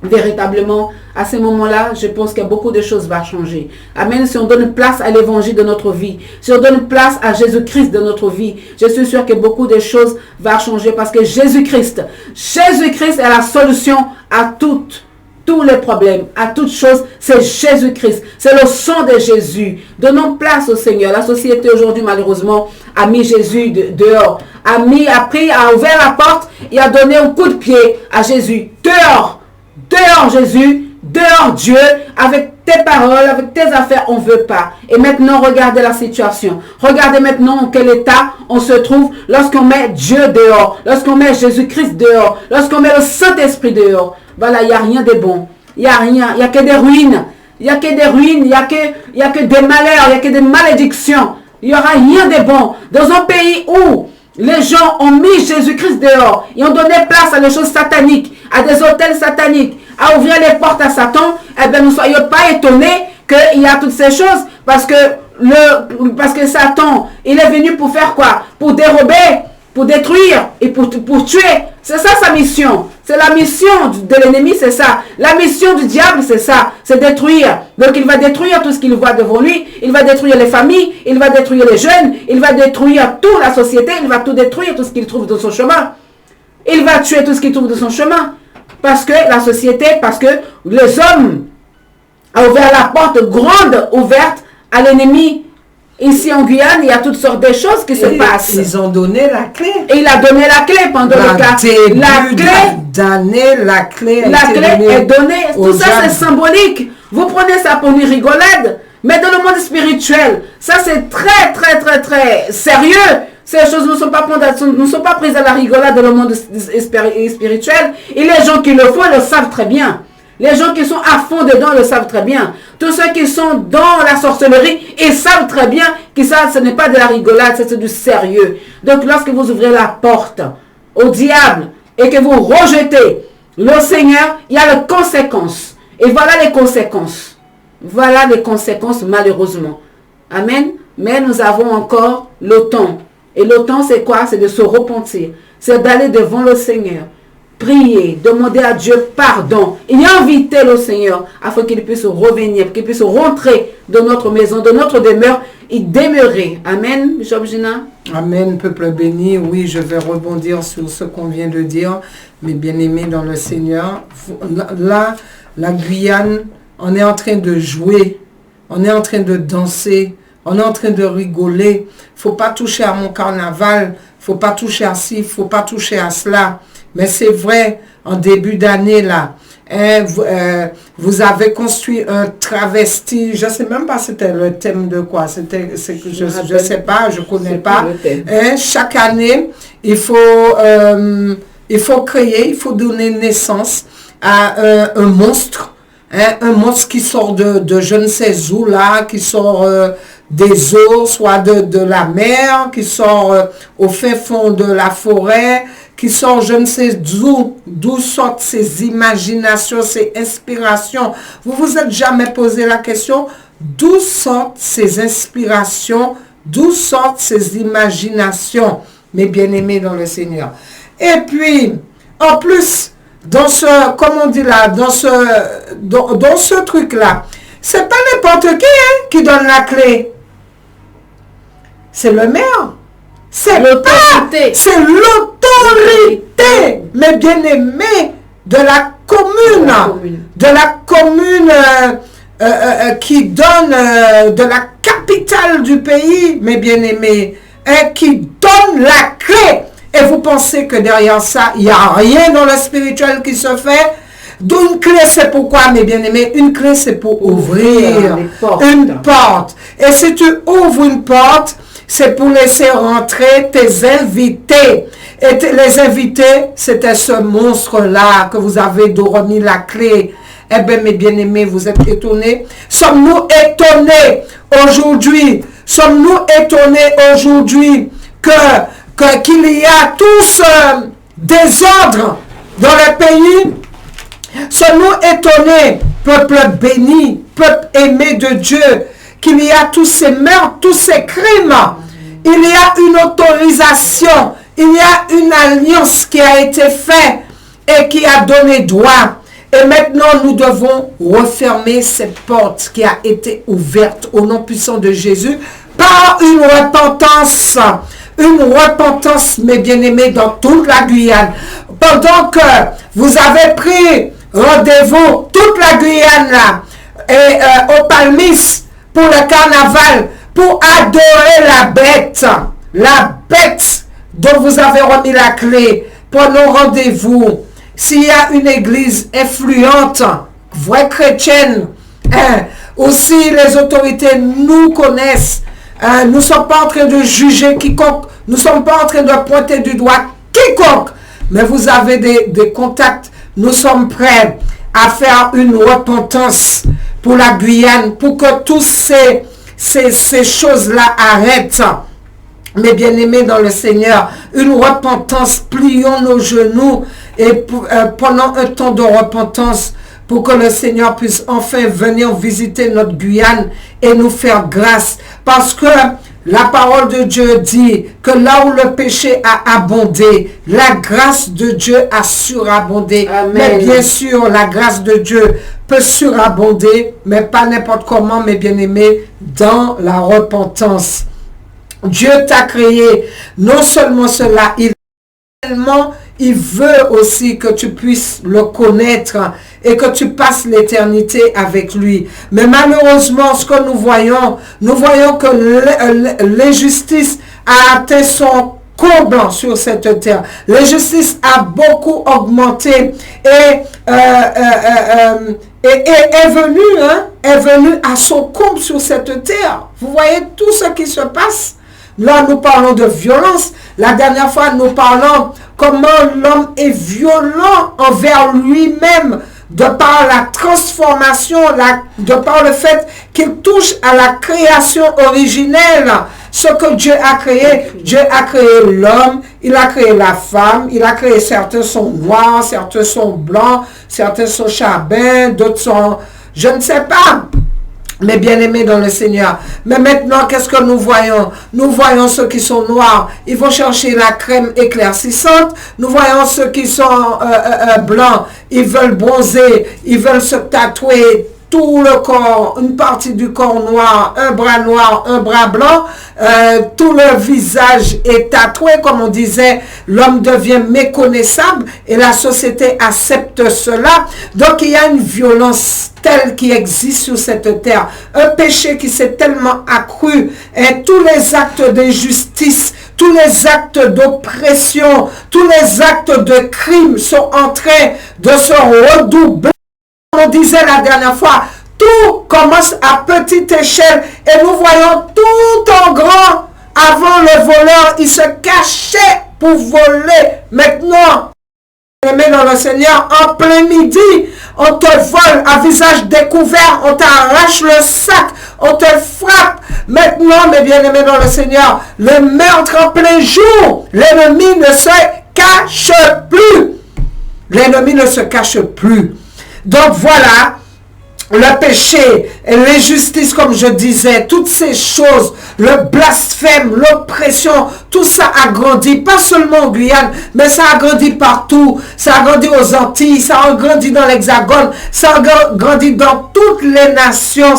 véritablement. À ce moment-là, je pense que beaucoup de choses vont changer. Amen. Si on donne place à l'évangile de notre vie, si on donne place à Jésus-Christ de notre vie, je suis sûr que beaucoup de choses vont changer parce que Jésus-Christ est la solution à tous les problèmes, à toutes choses. C'est Jésus-Christ, c'est le sang de Jésus. Donnons place au Seigneur. La société aujourd'hui, malheureusement, a mis Jésus dehors, a ouvert la porte et a donné un coup de pied à Jésus. Dehors Jésus, dehors Dieu, avec tes paroles, avec tes affaires, on ne veut pas. Et maintenant, regardez la situation. Regardez maintenant en quel état on se trouve lorsqu'on met Dieu dehors, lorsqu'on met Jésus-Christ dehors, lorsqu'on met le Saint-Esprit dehors. Voilà, il n'y a rien de bon. Il n'y a rien, il n'y a que des ruines. Il n'y a que des ruines, il n'y a que des malheurs, il n'y a que des malédictions. Il n'y aura rien de bon. Dans un pays où les gens ont mis Jésus-Christ dehors et ont donné place à des choses sataniques, à des hôtels sataniques, à ouvrir les portes à Satan, eh bien, ne soyez pas étonnés qu'il y a toutes ces choses parce que Satan, il est venu pour faire quoi? Pour dérober, pour détruire et pour tuer. C'est ça sa mission. C'est la mission de l'ennemi, c'est ça. La mission du diable, c'est ça. C'est détruire. Donc il va détruire tout ce qu'il voit devant lui. Il va détruire les familles. Il va détruire les jeunes. Il va détruire toute la société. Il va tout détruire, tout ce qu'il trouve dans son chemin. Il va tuer tout ce qu'il trouve dans son chemin. Parce que la société, parce que les hommes ont ouvert la porte grande, ouverte à l'ennemi. Ici en Guyane, il y a toutes sortes de choses qui se passent. Ils ont donné la clé. Et il a donné la clé pendant le cas. La clé est donnée. Tout ça, c'est symbolique. Vous prenez ça pour une rigolade. Mais dans le monde spirituel, ça c'est très, très, très, très sérieux. Ces choses ne sont pas prises à la rigolade dans le monde spirituel. Et les gens qui le font le savent très bien. Les gens qui sont à fond dedans le savent très bien. Tous ceux qui sont dans la sorcellerie, ils savent très bien que ça, ce n'est pas de la rigolade, c'est du sérieux. Donc, lorsque vous ouvrez la porte au diable et que vous rejetez le Seigneur, il y a les conséquences. Et voilà les conséquences. Voilà les conséquences, malheureusement. Amen. Mais nous avons encore le temps. Et le temps, c'est quoi? C'est de se repentir. C'est d'aller devant le Seigneur. Prier, demander à Dieu pardon et inviter le Seigneur afin qu'il puisse revenir, qu'il puisse rentrer dans notre maison, dans notre demeure et demeurer. Amen, Bishop Gina. Amen, peuple béni. Oui, je vais rebondir sur ce qu'on vient de dire, mes bien-aimés dans le Seigneur. Là, la Guyane, on est en train de jouer, on est en train de danser, on est en train de rigoler. Faut pas toucher à mon carnaval, faut pas toucher à ci, faut pas toucher à cela. Mais c'est vrai, en début d'année, là, vous avez construit un travesti, je ne sais même pas c'était le thème de quoi, je ne sais pas, je ne connais pas. Chaque année, il faut créer, il faut donner naissance à un monstre, un monstre qui sort de je ne sais où, là, qui sort des eaux, soit de la mer, qui sort au fin fond de la forêt, qui sort je ne sais d'où sortent ces imaginations, ces inspirations. Vous vous êtes jamais posé la question, d'où sortent ces inspirations, d'où sortent ces imaginations, mes bien-aimés dans le Seigneur. Et puis, en plus, dans ce, comme on dit là, dans ce truc-là, c'est pas n'importe qui donne la clé. C'est le maire. C'est l'autorité. C'est l'autorité, mes bien-aimés, de la commune. De la commune qui donne de la capitale du pays, mes bien-aimés, qui donne la clé. Et vous pensez que derrière ça, il n'y a rien dans le spirituel qui se fait? Une clé, c'est pourquoi, mes bien-aimés? Une clé, c'est pour ouvrir une porte. Et si tu ouvres une porte, c'est pour laisser rentrer tes invités. Et les invités, c'était ce monstre-là que vous avez remis la clé. Eh bien, mes bien-aimés, vous êtes étonnés? Sommes-nous étonnés aujourd'hui? Sommes-nous étonnés aujourd'hui qu'il y a tout ce désordre dans le pays? Sommes-nous étonnés peuple béni, peuple aimé de Dieu, qu'il y a tous ces meurtres, tous ces crimes. Il y a une autorisation, il y a une alliance qui a été faite et qui a donné droit. Et maintenant, nous devons refermer cette porte qui a été ouverte au nom puissant de Jésus par une repentance. Une repentance, mes bien-aimés, dans toute la Guyane. Pendant que vous avez pris rendez-vous, toute la Guyane, là, et au Palmis, pour le carnaval, pour adorer la bête dont vous avez remis la clé. Prenons rendez-vous. S'il y a une église influente, vraie chrétienne, aussi les autorités nous connaissent. Nous ne sommes pas en train de juger quiconque. Nous ne sommes pas en train de pointer du doigt quiconque. Mais vous avez des contacts. Nous sommes prêts à faire une repentance pour la Guyane, pour que toutes ces choses-là arrêtent. Mes bien-aimés dans le Seigneur, une repentance, plions nos genoux et prenons un temps de repentance pour que le Seigneur puisse enfin venir visiter notre Guyane et nous faire grâce. Parce que la parole de Dieu dit que là où le péché a abondé, la grâce de Dieu a surabondé. Amen. Mais bien sûr, la grâce de Dieu peut surabonder, mais pas n'importe comment, mes bien-aimés, dans la repentance. Dieu t'a créé, non seulement cela, il veut aussi que tu puisses le connaître et que tu passes l'éternité avec lui. Mais malheureusement, ce que nous voyons que l'injustice a atteint son comble sur cette terre. L'injustice a beaucoup augmenté et est venue à son comble sur cette terre. Vous voyez tout ce qui se passe. Là, nous parlons de violence. La dernière fois, nous parlons comment l'homme est violent envers lui-même de par la transformation, de par le fait qu'il touche à la création originelle. Ce que Dieu a créé l'homme, il a créé la femme, il a créé certains sont noirs, certains sont blancs, certains sont charbins, d'autres sont, je ne sais pas. Mais bien-aimés dans le Seigneur. Mais maintenant, qu'est-ce que nous voyons? Nous voyons ceux qui sont noirs. Ils vont chercher la crème éclaircissante. Nous voyons ceux qui sont blancs. Ils veulent bronzer. Ils veulent se tatouer tout le corps, une partie du corps noir, un bras blanc. Tout le visage est tatoué. Comme on disait, l'homme devient méconnaissable et la société accepte cela. Donc, il y a une violence telle qui existe sur cette terre. Un péché qui s'est tellement accru. Et tous les actes d'injustice, tous les actes d'oppression, tous les actes de crime sont en train de se redoubler. On disait la dernière fois, tout commence à petite échelle et nous voyons tout en grand. Avant, le voleur, il se cachait pour voler. Maintenant, aimé dans le Seigneur, en plein midi, on te vole à visage découvert, on t'arrache le sac, on te frappe. Maintenant, mes bien-aimés dans le Seigneur, le meurtre en plein jour, l'ennemi ne se cache plus. L'ennemi ne se cache plus. Donc voilà, le péché, l'injustice, comme je disais, toutes ces choses, le blasphème, l'oppression, tout ça a grandi, pas seulement en Guyane, mais ça a grandi partout. Ça a grandi aux Antilles, ça a grandi dans l'Hexagone, ça a grandi dans toutes les nations,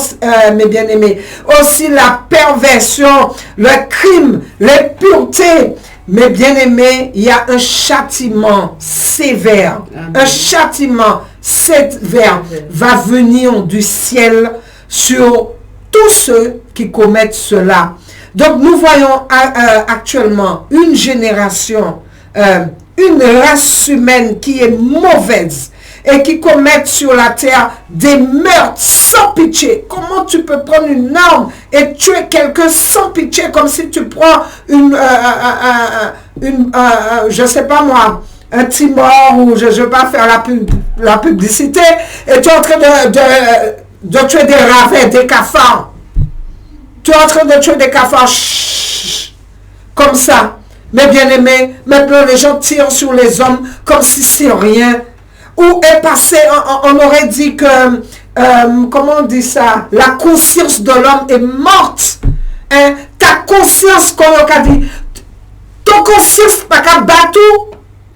mes bien-aimés. Aussi la perversion, le crime, l'impureté. Mes bien-aimés, il y a un châtiment sévère. Amen. Un châtiment sévère va venir du ciel sur tous ceux qui commettent cela. Donc nous voyons actuellement une génération, une race humaine qui est mauvaise et qui commettent sur la terre des meurtres sans pitié. Comment tu peux prendre une arme et tuer quelqu'un sans pitié, comme si tu prends je sais pas moi, un timor, ou je ne veux pas faire la publicité, et tu es en train de tuer des ravins, des cafards. Tu es en train de tuer des cafards, comme ça. Mais bien aimé, maintenant les gens tirent sur les hommes comme si c'est rien. Où est passé, on aurait dit que comment on dit ça, la conscience de l'homme est morte. Hein? Ta conscience, comme on a dit, ton conscience pas qu'à battre.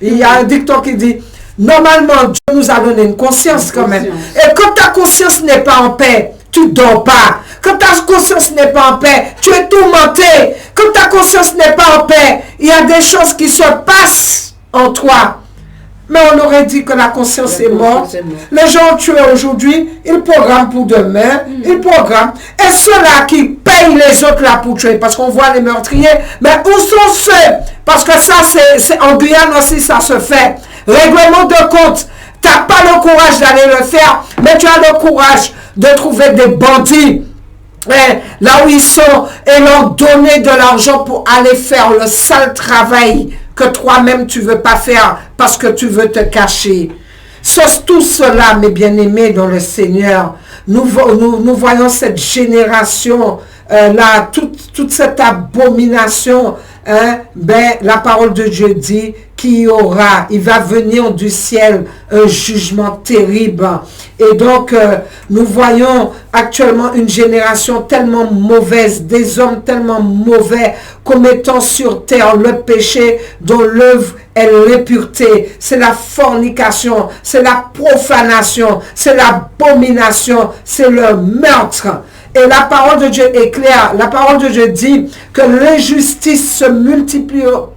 Il y a un dicton qui dit, normalement, Dieu nous a donné une conscience quand même. Et quand ta conscience n'est pas en paix, tu ne dors pas. Quand ta conscience n'est pas en paix, tu es tourmenté. Quand ta conscience n'est pas en paix, il y a des choses qui se passent en toi. Mais on aurait dit que la conscience est morte. Les gens tués aujourd'hui, ils programment pour demain, ils programment. Et ceux-là qui payent les autres là pour tuer, parce qu'on voit les meurtriers, mais où sont ceux? Parce que ça, c'est en Guyane aussi, ça se fait. Règlement de compte. Tu n'as pas le courage d'aller le faire, mais tu as le courage de trouver des bandits. Là où ils sont, et leur donner de l'argent pour aller faire le sale travail que toi-même tu ne veux pas faire parce que tu veux te cacher. Tout cela, mes bien-aimés dans le Seigneur, nous voyons cette génération là, toute cette abomination. La parole de Dieu dit qu'il va venir du ciel un jugement terrible. Et donc, nous voyons actuellement une génération tellement mauvaise, des hommes tellement mauvais, commettant sur terre le péché dont l'œuvre est l'impureté. C'est la fornication, c'est la profanation, c'est l'abomination, c'est le meurtre. Et la parole de Dieu est claire. La parole de Dieu dit que l'injustice se multipliera,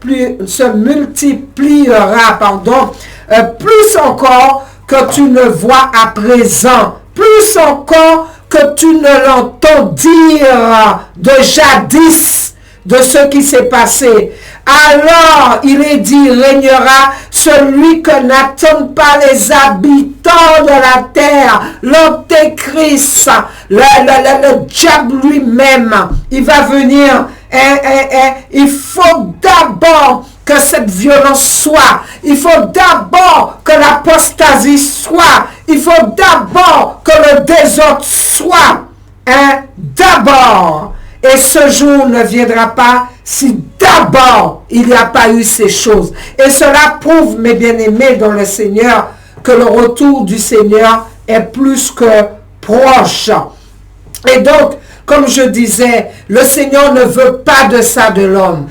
plus encore que tu ne vois à présent, plus encore que tu ne l'entends dire de jadis, de ce qui s'est passé. Alors, il est dit, régnera celui que n'attendent pas les habitants de la terre, l'antéchrist, le diable lui-même. Il va venir. Il faut d'abord que cette violence soit. Il faut d'abord que l'apostasie soit. Il faut d'abord que le désordre soit. D'abord. Et ce jour ne viendra pas si d'abord il n'y a pas eu ces choses. Et cela prouve, mes bien-aimés dans le Seigneur, que le retour du Seigneur est plus que proche. Et donc, comme je disais, le Seigneur ne veut pas de ça de l'homme.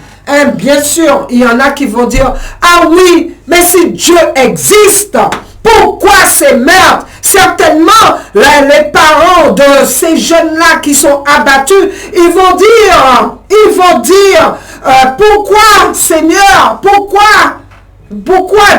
Bien sûr, il y en a qui vont dire, ah oui, mais si Dieu existe, pourquoi ces meurtres? Certainement, les parents de ces jeunes-là qui sont abattus, ils vont dire, pourquoi Seigneur, pourquoi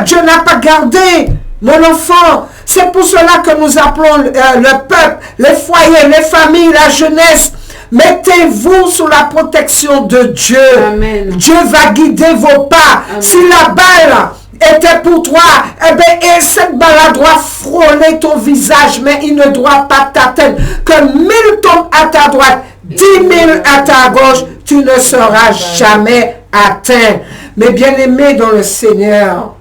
Dieu n'a pas gardé mon enfant? C'est pour cela que nous appelons le peuple, les foyers, les familles, la jeunesse. Mettez-vous sous la protection de Dieu. Amen. Dieu va guider vos pas. Amen. Si la balle était pour toi, et cette balle doit frôler ton visage, mais il ne doit pas t'atteindre. Que 1000 tombent à ta droite, 10 000 à ta gauche, tu ne seras jamais atteint. Mais bien-aimé dans le Seigneur,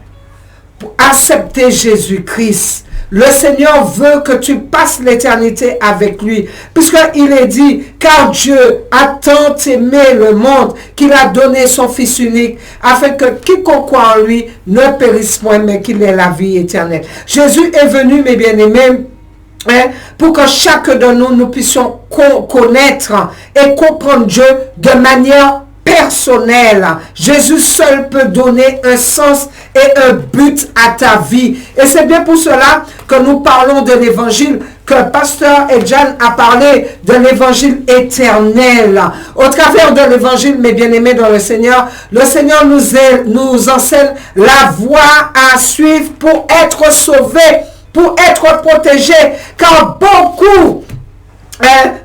pour accepter Jésus-Christ, le Seigneur veut que tu passes l'éternité avec lui. Puisqu'il est dit, car Dieu a tant aimé le monde qu'il a donné son Fils unique, afin que quiconque croit en lui ne périsse point, mais qu'il ait la vie éternelle. Jésus est venu, mes bien-aimés, pour que chacun de nous puissions connaître et comprendre Dieu de manière personnel. Jésus seul peut donner un sens et un but à ta vie. Et c'est bien pour cela que nous parlons de l'évangile, que Pasteur Edjan a parlé de l'évangile éternel. Au travers de l'évangile, mes bien-aimés dans le Seigneur nous enseigne la voie à suivre pour être sauvé, pour être protégé. Car beaucoup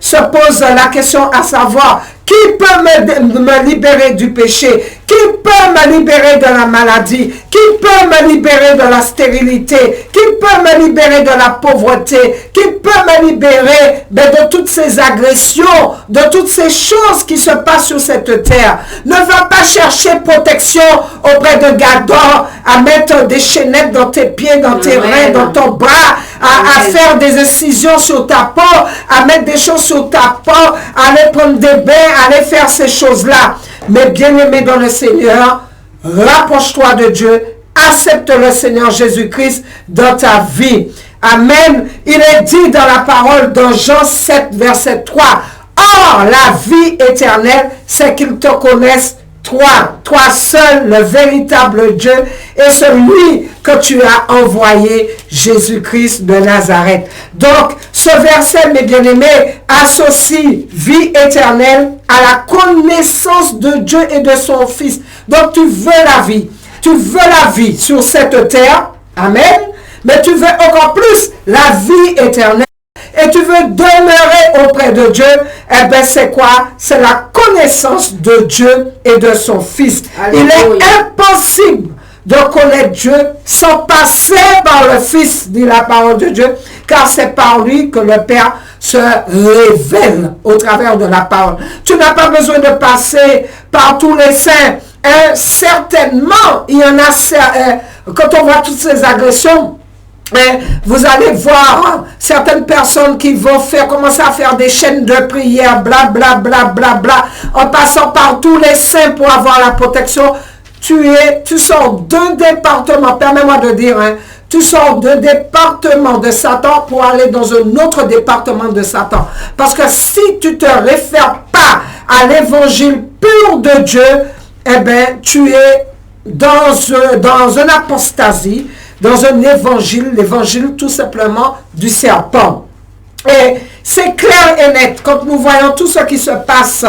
se posent la question à savoir, qui peut me libérer du péché? Qui peut me libérer de la maladie? Qui peut me libérer de la stérilité? Qui peut me libérer de la pauvreté? Qui peut me libérer de toutes ces agressions, de toutes ces choses qui se passent sur cette terre? Ne va pas chercher protection auprès de Gador, à mettre des chaînettes dans tes pieds, dans tes reins, dans ton bras, à faire des incisions sur ta peau, à mettre des choses sur ta peau, à aller prendre des bains, à aller faire ces choses-là. Mais bien-aimé dans le Seigneur, rapproche-toi de Dieu, accepte le Seigneur Jésus-Christ dans ta vie. Amen. Il est dit dans la parole dans Jean 7, verset 3. Or, la vie éternelle, c'est qu'ils te connaissent, toi seul, le véritable Dieu, et celui que tu as envoyé, Jésus-Christ de Nazareth. Donc, ce verset, mes bien-aimés, associe vie éternelle à la connaissance de Dieu et de son Fils. Donc, tu veux la vie. Tu veux la vie sur cette terre. Amen. Mais tu veux encore plus la vie éternelle. Et tu veux demeurer auprès de Dieu, eh bien c'est quoi? C'est la connaissance de Dieu et de son Fils. Alléluia. Il est impossible de connaître Dieu sans passer par le Fils, dit la parole de Dieu, car c'est par lui que le Père se révèle au travers de la parole. Tu n'as pas besoin de passer par tous les saints. Certainement, il y en a, quand on voit toutes ces agressions, vous allez voir certaines personnes qui vont commencer à faire des chaînes de prière, bla bla bla bla bla, en passant par tous les saints pour avoir la protection. Tu sors d'un département, permets-moi de dire, tu sors d'un département de Satan pour aller dans un autre département de Satan. Parce que si tu ne te réfères pas à l'évangile pur de Dieu, eh bien, tu es dans une apostasie, dans un évangile, l'évangile tout simplement du serpent. Et c'est clair et net, quand nous voyons tout ce qui se passe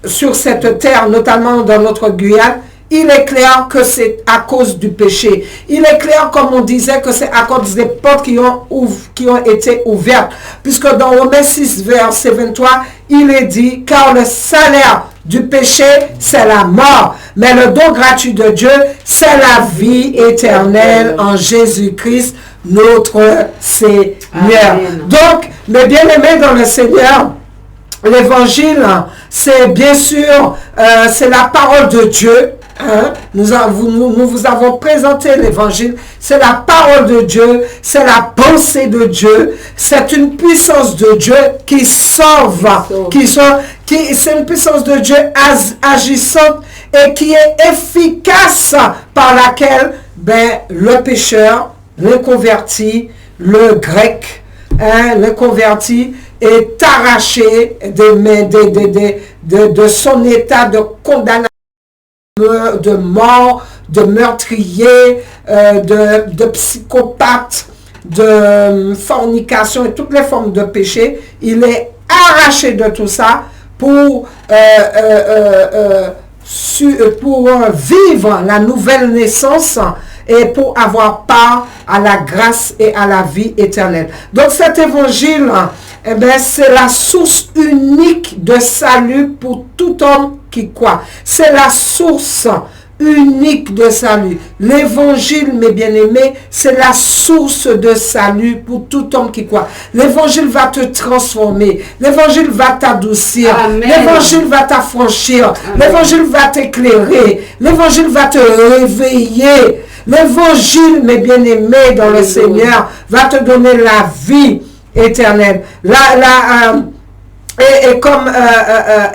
sur cette terre, notamment dans notre Guyane, il est clair que c'est à cause du péché. Il est clair, comme on disait, que c'est à cause des portes qui ont été ouvertes. Puisque dans Romains 6, verset 23, il est dit, car le salaire du péché, c'est la mort. Mais le don gratuit de Dieu, c'est la vie éternelle en Jésus-Christ, notre Seigneur. Amen. Donc, mes bien-aimés dans le Seigneur, l'évangile, c'est bien sûr, c'est la parole de Dieu. Nous vous avons présenté l'évangile. C'est la parole de Dieu, c'est la pensée de Dieu, c'est une puissance de Dieu qui sauve, c'est une puissance de Dieu agissante et qui est efficace, par laquelle le pécheur, le converti, le grec, le converti est arraché de son état de condamnation, de mort, de meurtrier, de psychopathe, de fornication et toutes les formes de péché. Il est arraché de tout ça pour vivre la nouvelle naissance et pour avoir part à la grâce et à la vie éternelle. Donc cet évangile, c'est la source unique de salut pour tout homme qui croit. C'est la source unique de salut. L'évangile, mes bien-aimés, c'est la source de salut pour tout homme qui croit. L'évangile va te transformer. L'évangile va t'adoucir. L'évangile va t'affranchir. L'évangile va t'éclairer. L'évangile va te réveiller. L'évangile, mes bien-aimés dans le Seigneur, va te donner la vie éternelle. Et comme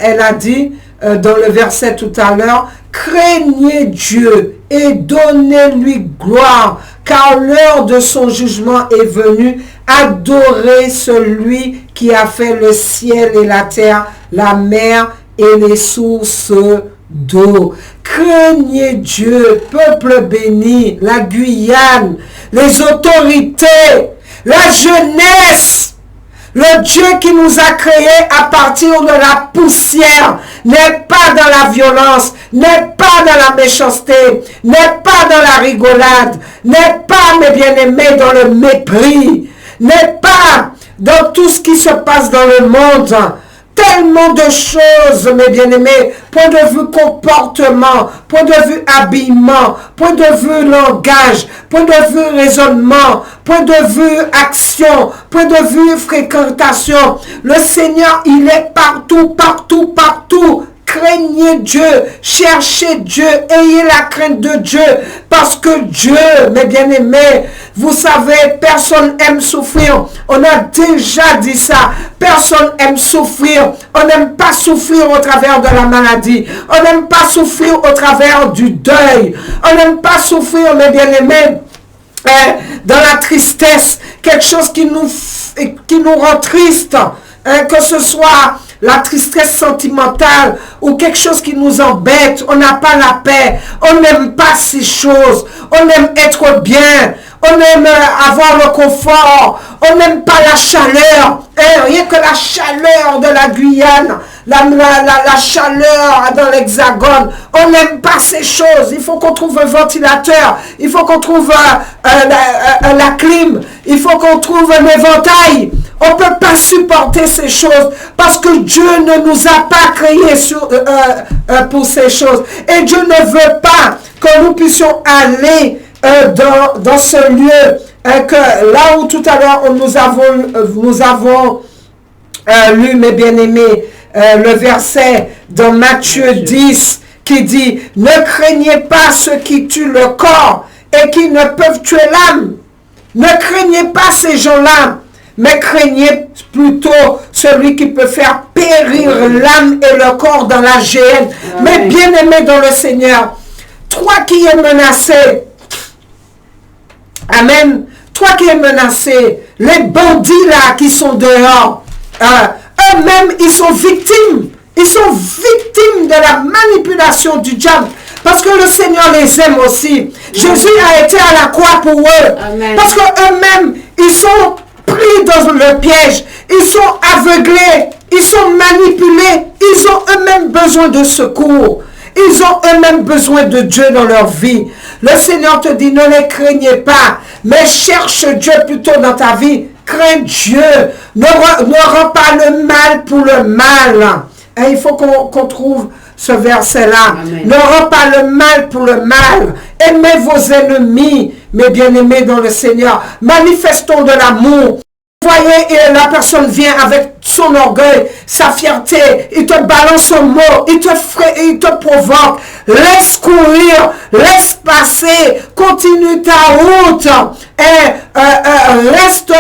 elle a dit dans le verset tout à l'heure, craignez Dieu et donnez-lui gloire, car l'heure de son jugement est venue. Adorez celui qui a fait le ciel et la terre, la mer et les sources d'eau. Craignez Dieu, peuple béni, la Guyane, les autorités, la jeunesse. Le Dieu qui nous a créés à partir de la poussière n'est pas dans la violence, n'est pas dans la méchanceté, n'est pas dans la rigolade, n'est pas, mes bien-aimés, dans le mépris, n'est pas dans tout ce qui se passe dans le monde. Tellement de choses, mes bien-aimés, point de vue comportement, point de vue habillement, point de vue langage, point de vue raisonnement, point de vue action, point de vue fréquentation. Le Seigneur, il est partout, partout, partout. Craignez Dieu, cherchez Dieu, ayez la crainte de Dieu, parce que Dieu, mes bien-aimés, vous savez, personne aime souffrir. On a déjà dit ça. Personne aime souffrir. On n'aime pas souffrir au travers de la maladie. On n'aime pas souffrir au travers du deuil. On n'aime pas souffrir, mes bien-aimés, dans la tristesse, quelque chose qui nous rend triste, que ce soit la tristesse sentimentale ou quelque chose qui nous embête, on n'a pas la paix, on n'aime pas ces choses, on aime être bien, on aime avoir le confort, on n'aime pas la chaleur, rien que la chaleur de la Guyane, la chaleur dans l'Hexagone, on n'aime pas ces choses. Il faut qu'on trouve un ventilateur, il faut qu'on trouve la clim, il faut qu'on trouve un éventail. On ne peut pas supporter ces choses parce que Dieu ne nous a pas créés pour ces choses. Et Dieu ne veut pas que nous puissions aller dans ce lieu, que là où tout à l'heure nous avons lu, mes bien-aimés, le verset dans Matthieu 10 qui dit « Ne craignez pas ceux qui tuent le corps et qui ne peuvent tuer l'âme. Ne craignez pas ces gens-là, mais craignez plutôt celui qui peut faire périr l'âme et le corps dans la géhenne. » Mais bien-aimés dans le Seigneur, toi qui es menacé, amen, toi qui es menacé, les bandits là qui sont dehors, eux-mêmes, ils sont victimes. Ils sont victimes de la manipulation du diable. Parce que le Seigneur les aime aussi. Jésus a été à la croix pour eux. Amen. Parce qu'eux-mêmes, ils sont pris dans le piège. Ils sont aveuglés. Ils sont manipulés. Ils ont eux-mêmes besoin de secours. Ils ont eux-mêmes besoin de Dieu dans leur vie. Le Seigneur te dit, ne les craignez pas, mais cherche Dieu plutôt dans ta vie. Crains Dieu. Ne rends pas le mal pour le mal. Et il faut qu'on trouve ce verset-là. Ne rends pas le mal pour le mal. Aimez vos ennemis, mes bien-aimés dans le Seigneur. Manifestons de l'amour. Voyez, la personne vient avec son orgueil, sa fierté, il te balance un mot, il te provoque. Laisse courir, laisse passer, continue ta route et reste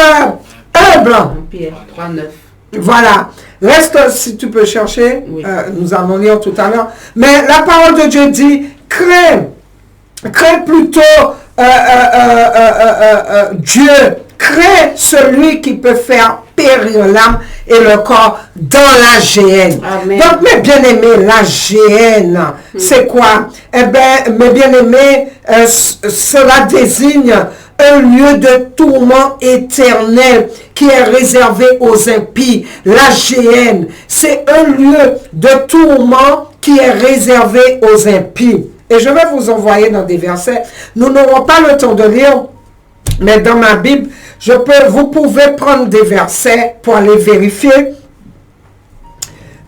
humble. Pierre 3:9. Voilà. Reste, si tu peux chercher, nous allons lire tout à l'heure. Mais la parole de Dieu dit, crains plutôt Dieu. Crains celui qui peut faire périr l'âme et le corps dans la géhenne. Amen. Donc, mes bien-aimés, la géhenne, c'est quoi? Eh bien, mes bien-aimés, cela désigne un lieu de tourment éternel qui est réservé aux impies. La géhenne, c'est un lieu de tourment qui est réservé aux impies. Et je vais vous envoyer dans des versets. Nous n'aurons pas le temps de lire, mais dans ma Bible, vous pouvez prendre des versets pour aller vérifier.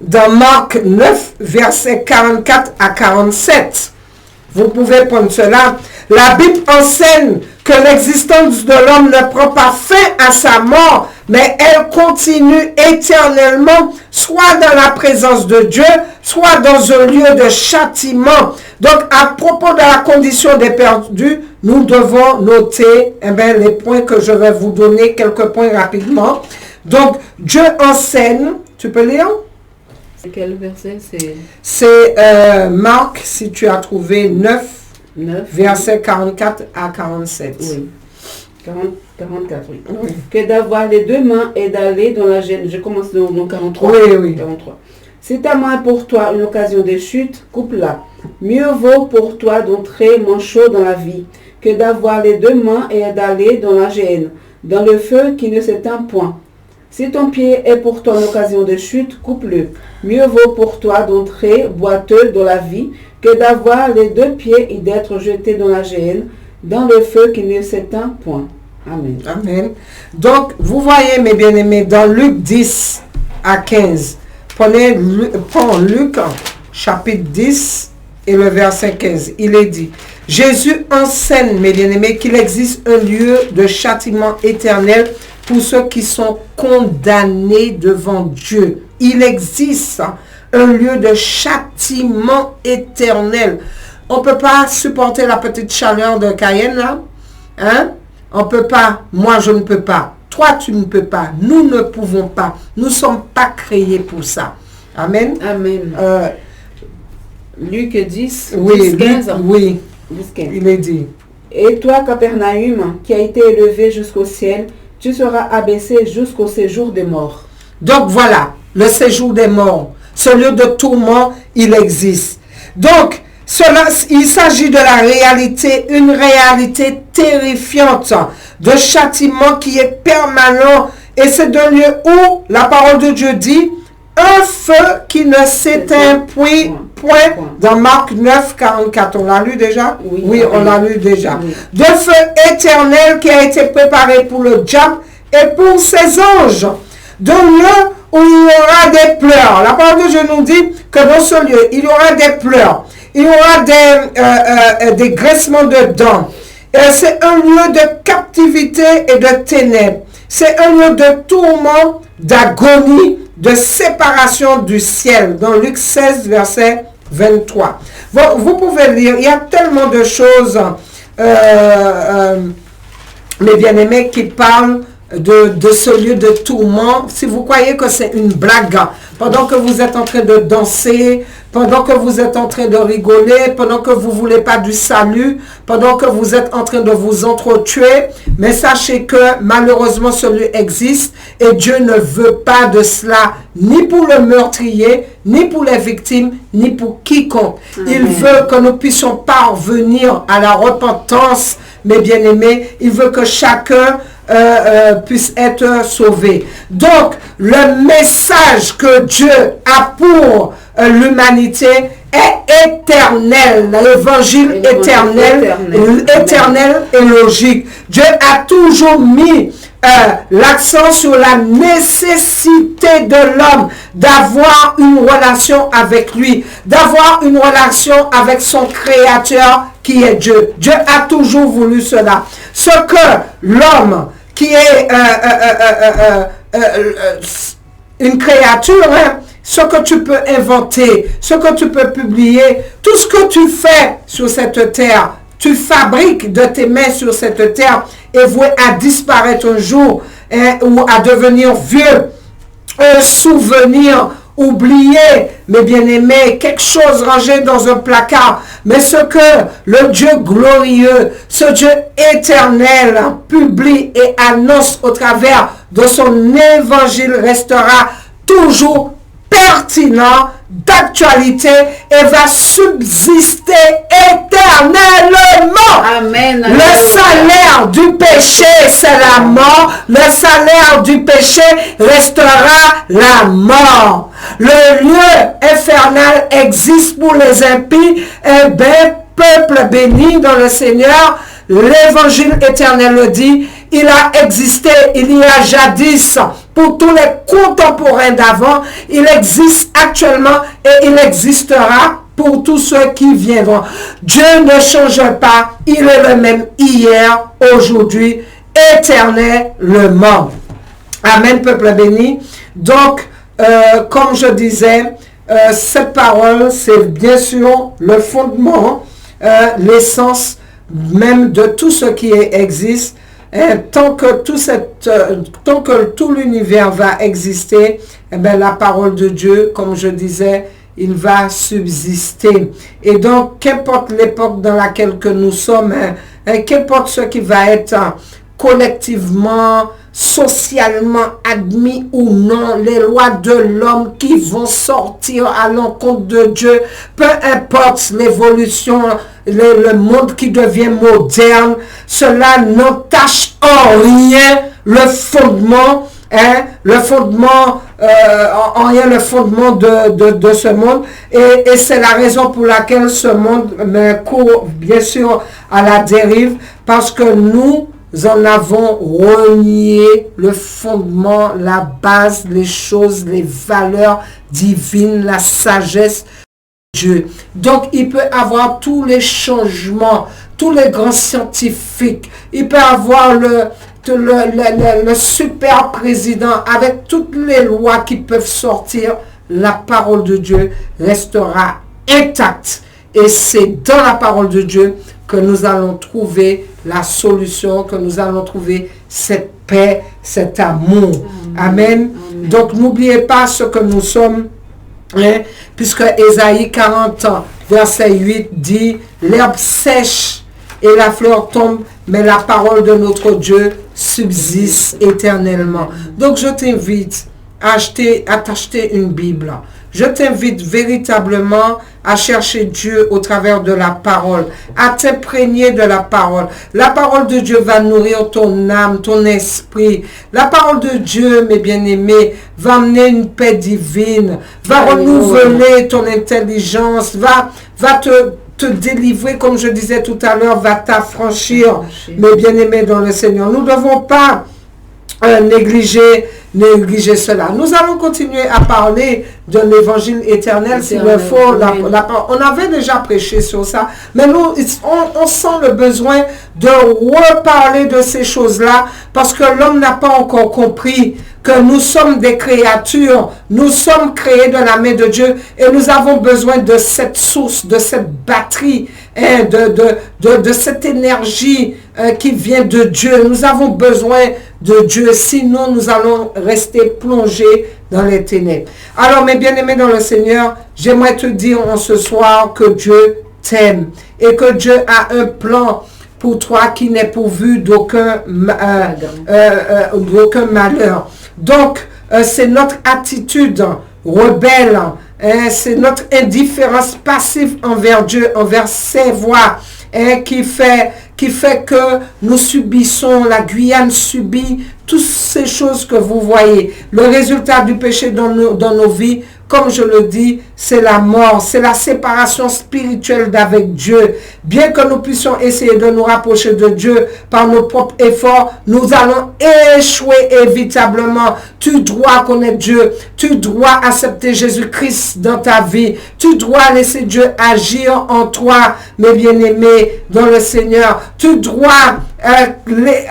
Dans Marc 9, versets 44 à 47. Vous pouvez prendre cela. La Bible enseigne que l'existence de l'homme ne prend pas fin à sa mort, mais elle continue éternellement, soit dans la présence de Dieu, soit dans un lieu de châtiment. Donc, à propos de la condition des perdus, nous devons noter les points que je vais vous donner, quelques points rapidement. Donc, Dieu enseigne, tu peux lire? Quel verset c'est? C'est Marc, si tu as trouvé 9 versets 44 à 47. Oui. 44, oui. Que d'avoir les deux mains et d'aller dans la géhenne. Je commence dans 43. Oui. 43. Si ta main est pour toi une occasion de chute, coupe-la. Mieux vaut pour toi d'entrer manchot dans la vie que d'avoir les deux mains et d'aller dans la géhenne, dans le feu qui ne s'éteint point. Si ton pied est pour toi une occasion de chute, coupe-le. Mieux vaut pour toi d'entrer boiteux dans la vie que d'avoir les deux pieds et d'être jeté dans la géhenne, dans le feu qui ne s'éteint point. Amen. Amen. Donc, vous voyez, mes bien-aimés, dans Luc 10 à 15, prends Luc, chapitre 10 et le verset 15. Il est dit, Jésus enseigne, mes bien-aimés, qu'il existe un lieu de châtiment éternel pour ceux qui sont condamnés devant Dieu. Il existe un lieu de châtiment éternel. On ne peut pas supporter la petite chaleur de Cayenne, là. Hein? On ne peut pas. Moi, je ne peux pas. Toi, tu ne peux pas. Nous ne pouvons pas. Nous ne sommes pas créés pour ça. Amen. Amen. Luc 10, oui, 10, 15. Oui, 10, 15. Il est dit. Et toi, Capernaum, qui a été élevé jusqu'au ciel, tu seras abaissé jusqu'au séjour des morts. Donc voilà, le séjour des morts, ce lieu de tourment, il existe. Donc, il s'agit de la réalité, une réalité terrifiante, de châtiment qui est permanent. Et c'est un lieu où la parole de Dieu dit, un feu qui ne s'éteint point dans Marc 9, 44. On l'a lu déjà? Oui, on l'a lu déjà. Oui. De feu éternel qui a été préparé pour le diable et pour ses anges. D'un lieu où il y aura des pleurs. La parole de Dieu nous dit que dans ce lieu, il y aura des pleurs. Il y aura des graissements de dents. C'est un lieu de captivité et de ténèbres. C'est un lieu de tourment, d'agonie, de séparation du ciel. Dans Luc 16, verset 23. Vous pouvez lire, il y a tellement de choses, mes bien-aimés, qui parlent de ce lieu de tourment. Si vous croyez que c'est une blague, pendant que vous êtes en train de danser, pendant que vous êtes en train de rigoler, pendant que vous ne voulez pas du salut, pendant que vous êtes en train de vous entretuer, mais sachez que malheureusement ce lieu existe et Dieu ne veut pas de cela, ni pour le meurtrier, ni pour les victimes, ni pour quiconque. Amen. Il veut que nous puissions parvenir à la repentance, mes bien-aimés. Il veut que chacun puisse être sauvé. Donc, le message que Dieu a pour l'humanité est éternel. L'évangile éternel et logique. Dieu a toujours mis l'accent sur la nécessité de l'homme d'avoir une relation avec lui, d'avoir une relation avec son créateur qui est Dieu. Dieu a toujours voulu cela. Ce que l'homme qui est une créature, hein, ce que tu peux inventer, ce que tu peux publier, tout ce que tu fais sur cette terre, tu fabriques de tes mains sur cette terre et voué à disparaître un jour, hein, ou à devenir vieux, un souvenir oublié, mes bien-aimés, quelque chose rangé dans un placard. Mais ce que le Dieu glorieux, ce Dieu éternel publie et annonce au travers de son évangile restera toujours pertinent, d'actualité et va subsister éternellement. Amen. Le salaire du péché, c'est la mort. Le salaire du péché restera la mort. Le lieu infernal existe pour les impies. Eh bien, peuple béni dans le Seigneur, l'évangile éternel le dit, il a existé, il y a jadis, pour tous les contemporains d'avant, il existe actuellement et il existera pour tous ceux qui viendront. Dieu ne change pas, il est le même hier, aujourd'hui, éternellement. Amen, peuple béni. Donc, comme je disais, cette parole, c'est bien sûr le fondement, l'essence même de tout ce qui existe. Tant que tout l'univers va exister, eh bien, la parole de Dieu, comme je disais, il va subsister. Et donc, qu'importe l'époque dans laquelle que nous sommes, qu'importe ce qui va être collectivement, socialement admis ou non, les lois de l'homme qui vont sortir à l'encontre de Dieu, peu importe l'évolution, le monde qui devient moderne, cela n'entache en rien le fondement, le fondement de ce monde, et c'est la raison pour laquelle ce monde court bien sûr à la dérive, parce que nous en avons renié le fondement, la base, les choses, les valeurs divines, la sagesse de Dieu. Donc, il peut avoir tous les changements, tous les grands scientifiques. Il peut avoir le super président avec toutes les lois qui peuvent sortir. La parole de Dieu restera intacte. Et c'est dans la parole de Dieu que nous allons trouver la solution, que nous allons trouver cette paix, cet amour. Amen. Amen. Donc, n'oubliez pas ce que nous sommes, hein, puisque Ésaïe 40, verset 8 dit, l'herbe sèche et la fleur tombe, mais la parole de notre Dieu subsiste éternellement. Donc je t'invite à t'acheter une Bible. Je t'invite véritablement à chercher Dieu au travers de la parole, à t'imprégner de la parole. La parole de Dieu va nourrir ton âme, ton esprit. La parole de Dieu, mes bien-aimés, va amener une paix divine, va renouveler ton intelligence, va te délivrer, comme je disais tout à l'heure, va t'affranchir, mes bien-aimés dans le Seigneur. Nous ne devons pas négliger cela. Nous allons continuer à parler de l'évangile éternel s'il le faut. On avait déjà prêché sur ça, mais nous, on sent le besoin de reparler de ces choses-là parce que l'homme n'a pas encore compris que nous sommes des créatures, nous sommes créés de la main de Dieu et nous avons besoin de cette source, de cette batterie, hein, de cette énergie qui vient de Dieu. Nous avons besoin de Dieu, sinon nous allons rester plongés dans les ténèbres. Alors mes bien-aimés dans le Seigneur, j'aimerais te dire en ce soir que Dieu t'aime et que Dieu a un plan pour toi qui n'est pourvu d'aucun malheur. Donc, c'est notre attitude rebelle, hein, c'est notre indifférence passive envers Dieu, envers ses voies, hein, qui fait que nous subissons, la Guyane subit toutes ces choses que vous voyez. Le résultat du péché dans nos vies, comme je le dis, c'est la mort, c'est la séparation spirituelle d'avec Dieu. Bien que nous puissions essayer de nous rapprocher de Dieu par nos propres efforts, nous allons échouer inévitablement. Tu dois connaître Dieu, tu dois accepter Jésus-Christ dans ta vie, tu dois laisser Dieu agir en toi, mes bien-aimés, dans le Seigneur. Tu dois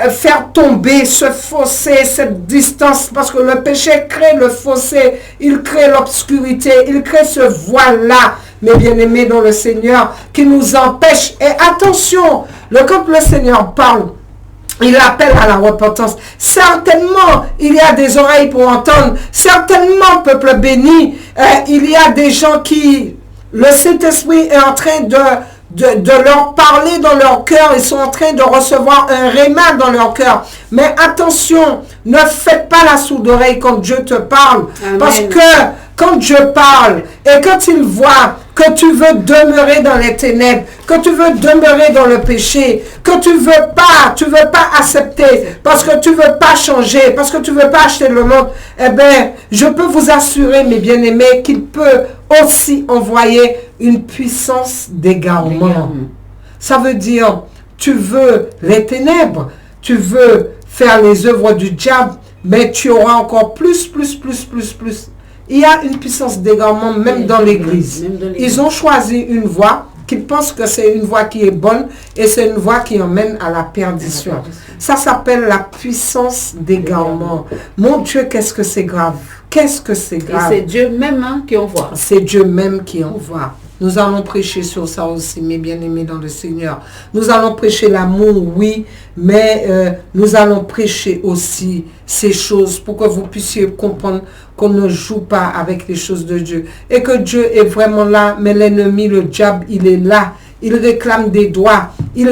faire tomber ce fossé, cette distance, parce que le péché crée le fossé, il crée l'obscurité, il crée ce voile-là, mes bien-aimés dans le Seigneur, qui nous empêche. Et attention, quand le Seigneur parle, il appelle à la repentance. Certainement, il y a des oreilles pour entendre. Certainement, peuple béni, il y a des gens qui, le Saint-Esprit est en train de leur parler dans leur cœur. Ils sont en train de recevoir un réma dans leur cœur. Mais attention, ne faites pas la sourde oreille quand Dieu te parle. Amen. Parce que quand Dieu parle et quand il voit que tu veux demeurer dans les ténèbres, que tu veux demeurer dans le péché, que tu veux pas accepter, parce que tu veux pas changer, parce que tu veux pas acheter le monde, eh bien, je peux vous assurer, mes bien-aimés, qu'il peut aussi envoyer une puissance d'égarement. Ça veut dire, tu veux les ténèbres, tu veux faire les œuvres du diable, mais tu auras encore plus. Il y a une puissance d'égarement même dans l'église. Ils ont choisi une voie qu'ils pensent que c'est une voie qui est bonne et c'est une voie qui emmène à la perdition. Ça s'appelle la puissance d'égarement. Mon Dieu, qu'est-ce que c'est grave. Qu'est-ce que c'est grave. Et c'est Dieu même qui envoie. C'est Dieu même qui envoie. Nous allons prêcher sur ça aussi, mes bien-aimés dans le Seigneur. Nous allons prêcher l'amour, oui, mais nous allons prêcher aussi ces choses pour que vous puissiez comprendre qu'on ne joue pas avec les choses de Dieu. Et que Dieu est vraiment là, mais l'ennemi, le diable, il est là. Il réclame des droits, il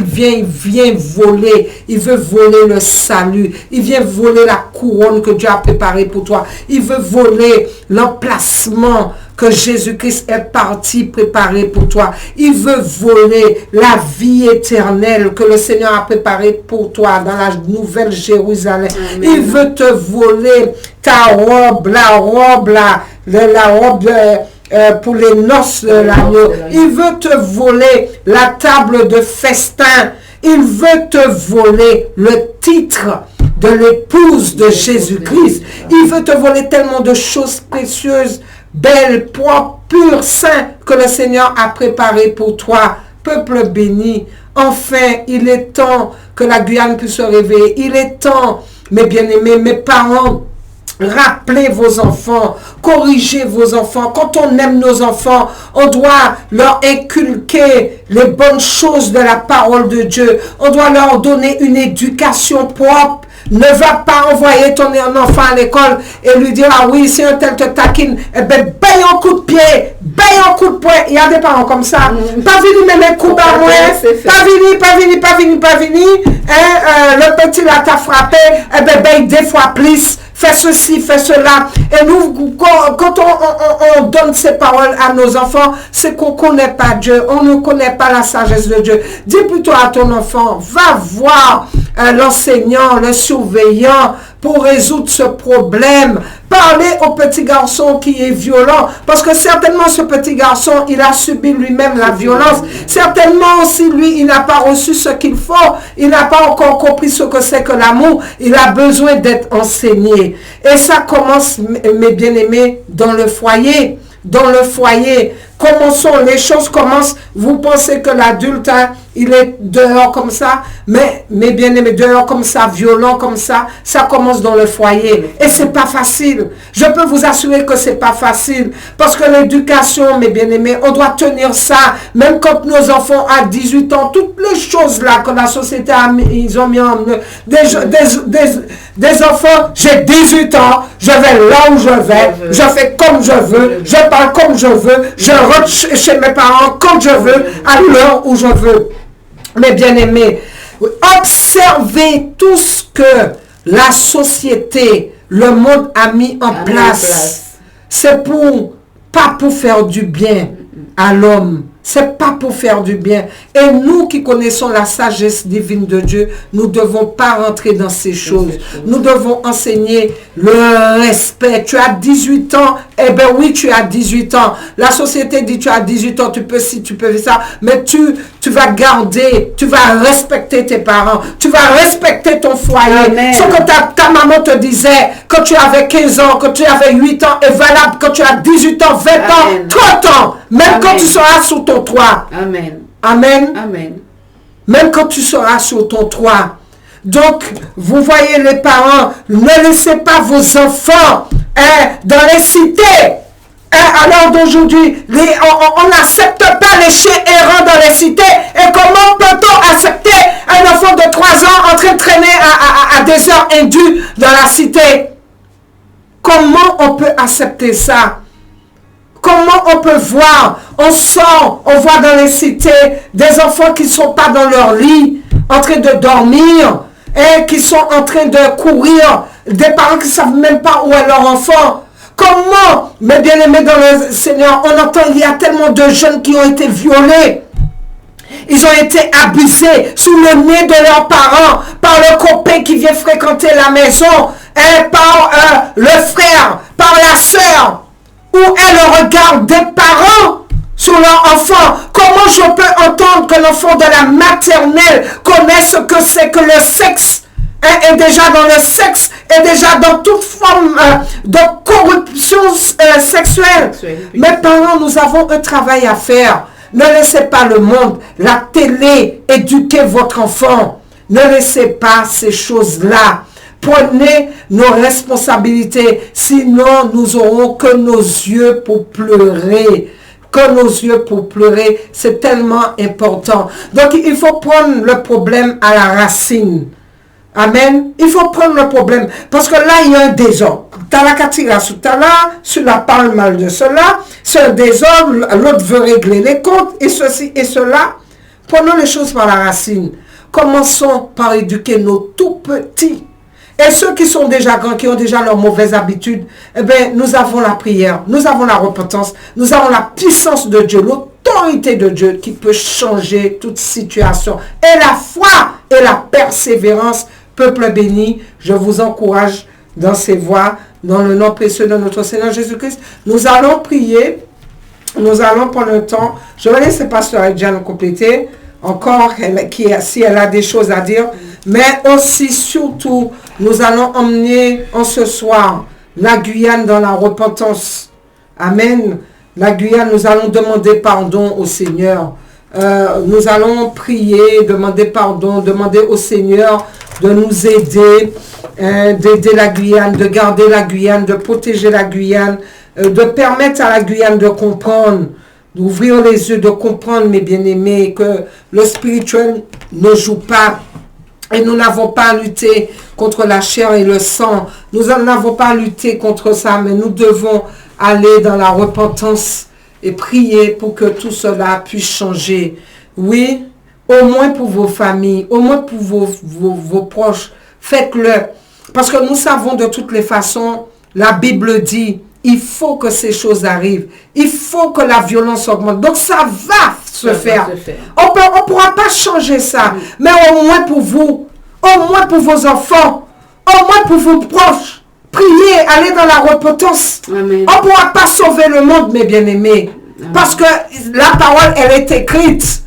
vient voler, il veut voler le salut, il vient voler la couronne que Dieu a préparée pour toi, il veut voler l'emplacement que Jésus-Christ est parti préparer pour toi, il veut voler la vie éternelle que le Seigneur a préparée pour toi dans la nouvelle Jérusalem. Amen. Il veut te voler ta robe, la robe pour les noces de l'agneau. Il veut te voler la table de festin. Il veut te voler le titre de l'épouse de Jésus-Christ. Il veut te voler tellement de choses précieuses, belles, propres, pures, saintes que le Seigneur a préparées pour toi. Peuple béni, enfin, il est temps que la Guyane puisse se réveiller. Il est temps, mes bien-aimés, mes parents, rappelez vos enfants, corrigez vos enfants. Quand on aime nos enfants, on doit leur inculquer les bonnes choses de la parole de Dieu. On doit leur donner une éducation propre, Ne va pas envoyer ton enfant à l'école et lui dire, ah oui, si un tel te taquine, eh ben, baille un coup de pied, baille un coup de poing. Il y a des parents comme ça. Pas venu mettre un coup à moi, pas venu. Le petit là t'a frappé, eh ben, baille deux fois plus. Fais ceci, fais cela. Et nous, quand on donne ces paroles à nos enfants, c'est qu'on ne connaît pas Dieu. On ne connaît pas la sagesse de Dieu. Dis plutôt à ton enfant, va voir l'enseignant, le surveillant pour résoudre ce problème. Parlez au petit garçon qui est violent. Parce que certainement ce petit garçon, il a subi lui-même la violence. Certainement aussi lui, il n'a pas reçu ce qu'il faut. Il n'a pas encore compris ce que c'est que l'amour. Il a besoin d'être enseigné. Et ça commence, mes bien-aimés, dans le foyer. Dans le foyer. Commençons, les choses commencent. Vous pensez que l'adulte, il est dehors comme ça, mais mes bien-aimés, dehors comme ça, violent comme ça commence dans le foyer. Et c'est pas facile. Je peux vous assurer que c'est pas facile. Parce que l'éducation, mes bien-aimés, on doit tenir ça. Même quand nos enfants à 18 ans, toutes les choses là que la société ils ont mis en eux. Des enfants, j'ai 18 ans, je vais là où je vais, je fais comme je veux, je parle comme je veux, je rentre chez mes parents comme je veux, à l'heure où je veux. Mes bien-aimés, observez tout ce que la société, le monde a mis en place. C'est pas pour faire du bien à l'homme. C'est pas pour faire du bien. Et nous qui connaissons la sagesse divine de Dieu, nous ne devons pas rentrer dans ces choses. Nous devons enseigner le respect. Tu as 18 ans, eh bien oui, tu as 18 ans. La société dit tu as 18 ans, tu peux ci, tu peux ça. Mais tu vas garder, tu vas respecter tes parents. Tu vas respecter ton foyer. Amen. Ce que ta maman te disait quand tu avais 15 ans, quand tu avais 8 ans, est valable quand tu as 18 ans, 20 ans, 30 ans. Même quand tu seras sur ton toit. Amen. Amen. Amen. Même quand tu seras sur ton toit. Donc, vous voyez les parents, ne laissez pas vos enfants dans les cités. À l'heure d'aujourd'hui, on n'accepte pas les chiens errants dans les cités. Et comment peut-on accepter un enfant de 3 ans en train de traîner à des heures indues dans la cité? Comment on peut accepter ça? Comment on peut voir, on sort, on voit dans les cités des enfants qui ne sont pas dans leur lit, en train de dormir, et qui sont en train de courir, des parents qui ne savent même pas où est leur enfant. Comment, mes bien-aimés dans le Seigneur, on entend, il y a tellement de jeunes qui ont été violés. Ils ont été abusés sous le nez de leurs parents, par le copain qui vient fréquenter la maison, et par le frère, par la sœur. Où est le regard des parents sur leur enfant? Comment je peux entendre que l'enfant de la maternelle connaît ce que c'est que le sexe est déjà dans le sexe, est déjà dans toute forme de corruption sexuelle. Mes parents, nous avons un travail à faire. Ne laissez pas le monde, la télé, éduquer votre enfant. Ne laissez pas ces choses-là. Prenez nos responsabilités, sinon nous aurons que nos yeux pour pleurer. Que nos yeux pour pleurer, c'est tellement important. Donc il faut prendre le problème à la racine. Amen. Il faut prendre le problème. Parce que là, il y a un désordre. Cela parle mal de cela. C'est un désordre. L'autre veut régler les comptes. Et ceci et cela. Prenons les choses par la racine. Commençons par éduquer nos tout petits. Et ceux qui sont déjà grands, qui ont déjà leurs mauvaises habitudes, eh bien, nous avons la prière, nous avons la repentance, nous avons la puissance de Dieu, l'autorité de Dieu qui peut changer toute situation. Et la foi et la persévérance, peuple béni, je vous encourage dans ces voies, dans le nom précieux de notre Seigneur Jésus-Christ. Nous allons prier, nous allons prendre le temps. Je vais laisser Pasteur Edjan compléter encore, si elle a des choses à dire. Mais aussi, surtout, nous allons emmener en ce soir la Guyane dans la repentance. Amen. La Guyane, nous allons demander pardon au Seigneur. Nous allons prier, demander pardon, demander au Seigneur de nous aider, d'aider la Guyane, de garder la Guyane, de protéger la Guyane, de permettre à la Guyane de comprendre, d'ouvrir les yeux, de comprendre, mes bien-aimés, que le spirituel ne joue pas Et nous n'avons pas à lutter contre la chair et le sang. Nous n'avons pas à lutter contre ça, mais nous devons aller dans la repentance et prier pour que tout cela puisse changer. Oui, au moins pour vos familles, au moins pour vos proches, faites-le. Parce que nous savons de toutes les façons, la Bible dit, il faut que ces choses arrivent. Il faut que la violence augmente. Donc ça va se faire. On ne pourra pas changer ça. Mais au moins pour vous, au moins pour vos enfants, au moins pour vos proches, priez, allez dans la repentance. Amen. On ne pourra pas sauver le monde, mes bien-aimés. Parce que la parole, elle est écrite.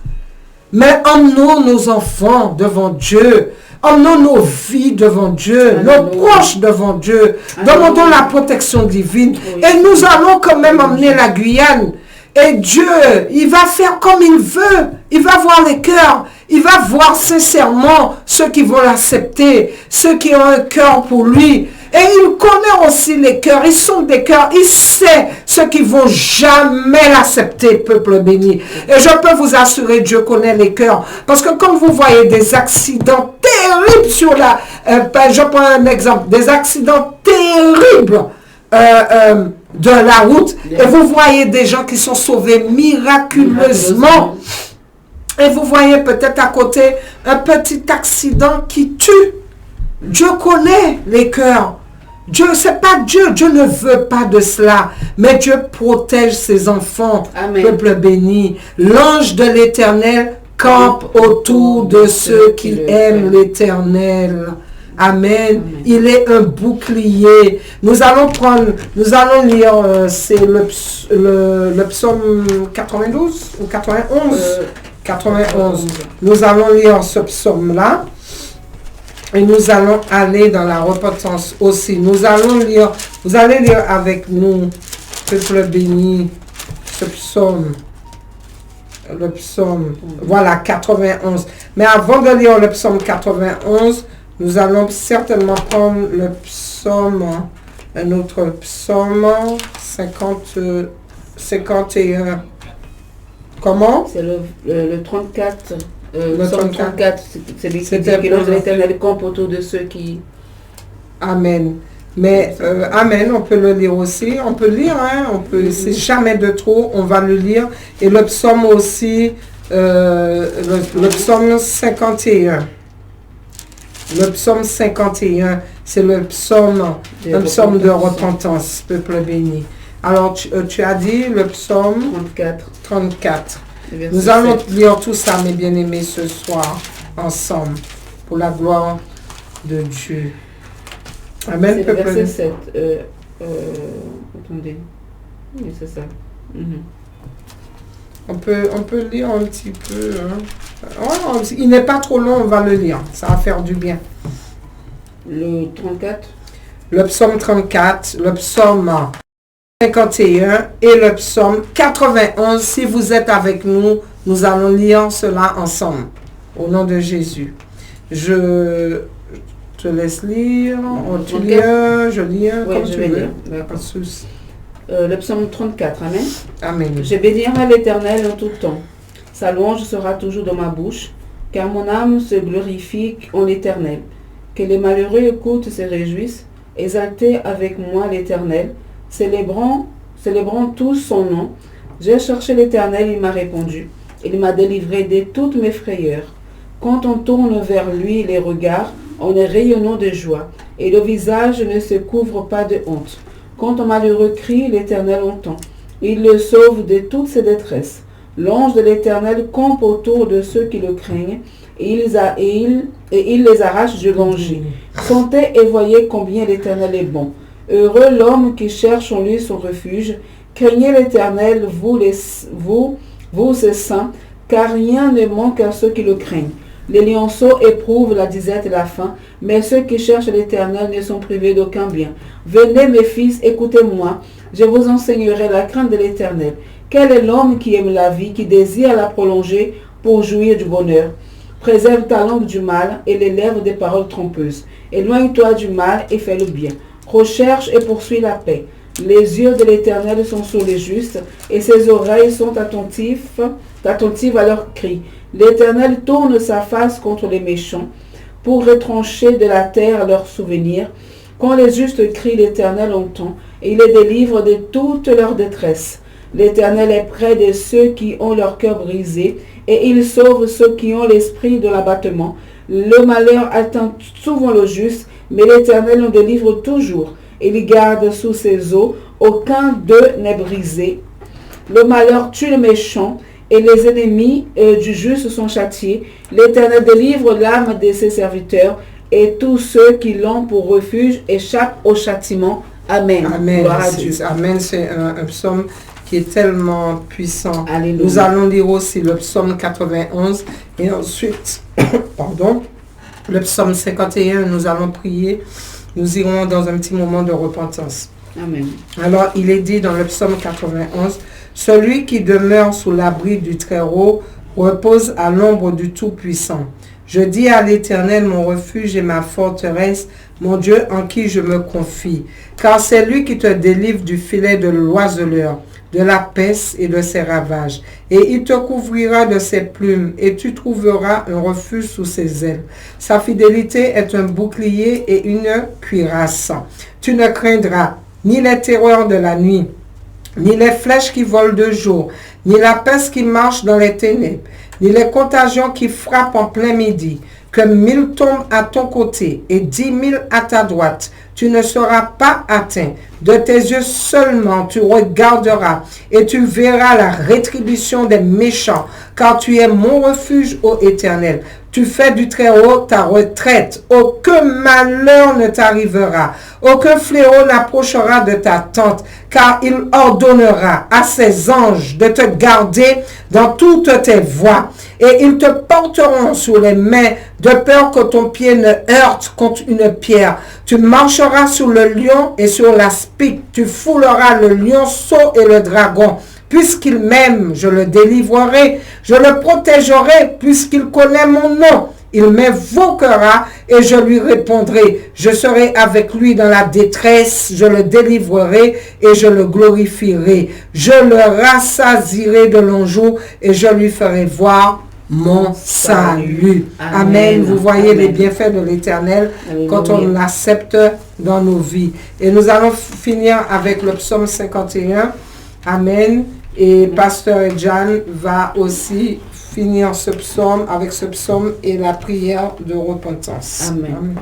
Mais emmenons nos enfants devant Dieu. Emmenons nos vies devant Dieu, nos proches devant Dieu. Demandons la protection divine. Et nous allons quand même emmener la Guyane. Et Dieu, il va faire comme il veut. Il va voir les cœurs. Il va voir sincèrement ceux qui vont l'accepter, ceux qui ont un cœur pour lui. Et il connaît aussi les cœurs. Ils sont des cœurs. Il sait ceux qui vont jamais l'accepter, peuple béni. Et je peux vous assurer, Dieu connaît les cœurs. Parce que quand vous voyez des accidents terribles sur la... je prends un exemple. Des accidents terribles de la route. Et vous voyez des gens qui sont sauvés miraculeusement. Et vous voyez peut-être à côté un petit accident qui tue. Dieu connaît les cœurs. Dieu, c'est pas Dieu. Dieu ne veut pas de cela. Mais Dieu protège ses enfants. Amen. Peuple béni. L'ange de l'Éternel campe autour de ceux qui aiment l'Éternel. Amen. Amen. Il est un bouclier. Nous allons lire, c'est le psaume 92 ou 91 91. Nous allons lire ce psaume-là. Et nous allons aller dans la repentance aussi. Nous allons lire, vous allez lire avec nous, peuple béni, ce psaume. Le psaume, voilà, 91. Mais avant de lire le psaume 91, nous allons certainement prendre le psaume, un autre psaume, 51. Comment? C'est le 34. Le psaume 34, c'est lui qui dit que l'ange de l'Éternel campe autour de ceux qui... Amen. Mais, Amen, on peut le lire aussi. On peut lire, hein, c'est jamais de trop, on va le lire. Et le psaume aussi, le psaume 51. Le psaume 51, c'est un psaume de repentance, peuple béni. Alors, tu as dit le psaume 34. Nous allons lire tout ça, mes bien-aimés, ce soir, ensemble, pour la gloire de Dieu. Amen. C'est le verset 7. Attendez. Oui, c'est ça. On peut lire un petit peu. Hein. Oh, il n'est pas trop long, on va le lire. Ça va faire du bien. Le 34. Le psaume 34, le psaume 51 et le psaume 91. Si vous êtes avec nous, nous allons lire cela ensemble. Au nom de Jésus. Je te laisse lire. Tu lis, je lis. Oui, comme je tu vais veux. lire. Le psaume 34. Amen. Amen. Je bénirai l'Éternel en tout temps. Sa louange sera toujours dans ma bouche, car mon âme se glorifie en l'Éternel. Que les malheureux écoutent et se réjouissent. Exaltez avec moi l'Éternel. Célébrons tous son nom. J'ai cherché l'Éternel, il m'a répondu. Il m'a délivré de toutes mes frayeurs. Quand on tourne vers lui les regards, on est rayonnant de joie, et le visage ne se couvre pas de honte. Quand un malheureux crie, l'Éternel entend. Il le sauve de toutes ses détresses. L'ange de l'Éternel campe autour de ceux qui le craignent, et il les arrache du danger. Sentez et voyez combien l'Éternel est bon. Heureux l'homme qui cherche en lui son refuge. Craignez l'Éternel, vous ses saints, car rien ne manque à ceux qui le craignent. Les lionceaux éprouvent la disette et la faim, mais ceux qui cherchent l'Éternel ne sont privés d'aucun bien. Venez mes fils, écoutez-moi, je vous enseignerai la crainte de l'Éternel. Quel est l'homme qui aime la vie, qui désire la prolonger pour jouir du bonheur? Préserve ta langue du mal et les lèvres des paroles trompeuses. Éloigne-toi du mal et fais le bien. Recherche et poursuis la paix. Les yeux de l'Éternel sont sur les justes et ses oreilles sont attentives à leurs cris. L'Éternel tourne sa face contre les méchants, pour retrancher de la terre leurs souvenirs. Quand les justes crient, l'Éternel entend, et il les délivre de toute leur détresse. L'Éternel est près de ceux qui ont leur cœur brisé, et il sauve ceux qui ont l'esprit de l'abattement. Le malheur atteint souvent le juste, mais l'Éternel nous délivre toujours. Il garde sous ses eaux, aucun d'eux n'est brisé. Le malheur tue le méchant, et les ennemis du juste sont châtiés. L'Éternel délivre l'âme de ses serviteurs, et tous ceux qui l'ont pour refuge échappent au châtiment. Amen. Amen. Gloire à Dieu. Amen, c'est un psaume qui est tellement puissant. Alléluia. Nous allons lire aussi le psaume 91 et ensuite, le psaume 51. Nous allons prier. Nous irons dans un petit moment de repentance. Amen. Alors, il est dit dans le psaume 91, « Celui qui demeure sous l'abri du Très-Haut repose à l'ombre du Tout-Puissant. Je dis à l'Éternel, mon refuge et ma forteresse, mon Dieu en qui je me confie. Car c'est lui qui te délivre du filet de l'oiseleur, de la peste et de ses ravages. Et il te couvrira de ses plumes, et tu trouveras un refuge sous ses ailes. Sa fidélité est un bouclier et une cuirasse. Tu ne craindras ni les terreurs de la nuit, ni les flèches qui volent de jour, ni la peste qui marche dans les ténèbres, ni les contagions qui frappent en plein midi. Que 1000 tombent à ton côté et 10 000 à ta droite, tu ne seras pas atteint. De tes yeux seulement tu regarderas et tu verras la rétribution des méchants, car tu es mon refuge, ô Éternel. Tu fais du Très-Haut ta retraite. Aucun malheur ne t'arrivera. Aucun fléau n'approchera de ta tente, car il ordonnera à ses anges de te garder dans toutes tes voies. Et ils te porteront sur les mains, de peur que ton pied ne heurte contre une pierre. Tu marcheras sur le lion et sur l'aspic. Tu fouleras le lionceau et le dragon. Puisqu'il m'aime, je le délivrerai. Je le protégerai, puisqu'il connaît mon nom. Il m'invoquera et je lui répondrai. Je serai avec lui dans la détresse. Je le délivrerai et je le glorifierai. Je le rassasierai de longs jours et je lui ferai voir mon salut. Amen. Amen. Vous voyez les bienfaits de l'Éternel quand on l'accepte dans nos vies. Et nous allons finir avec le psaume 51. Amen. Et Pasteur Jeanne va aussi finir ce psaume avec ce psaume et la prière de repentance. Amen. Amen.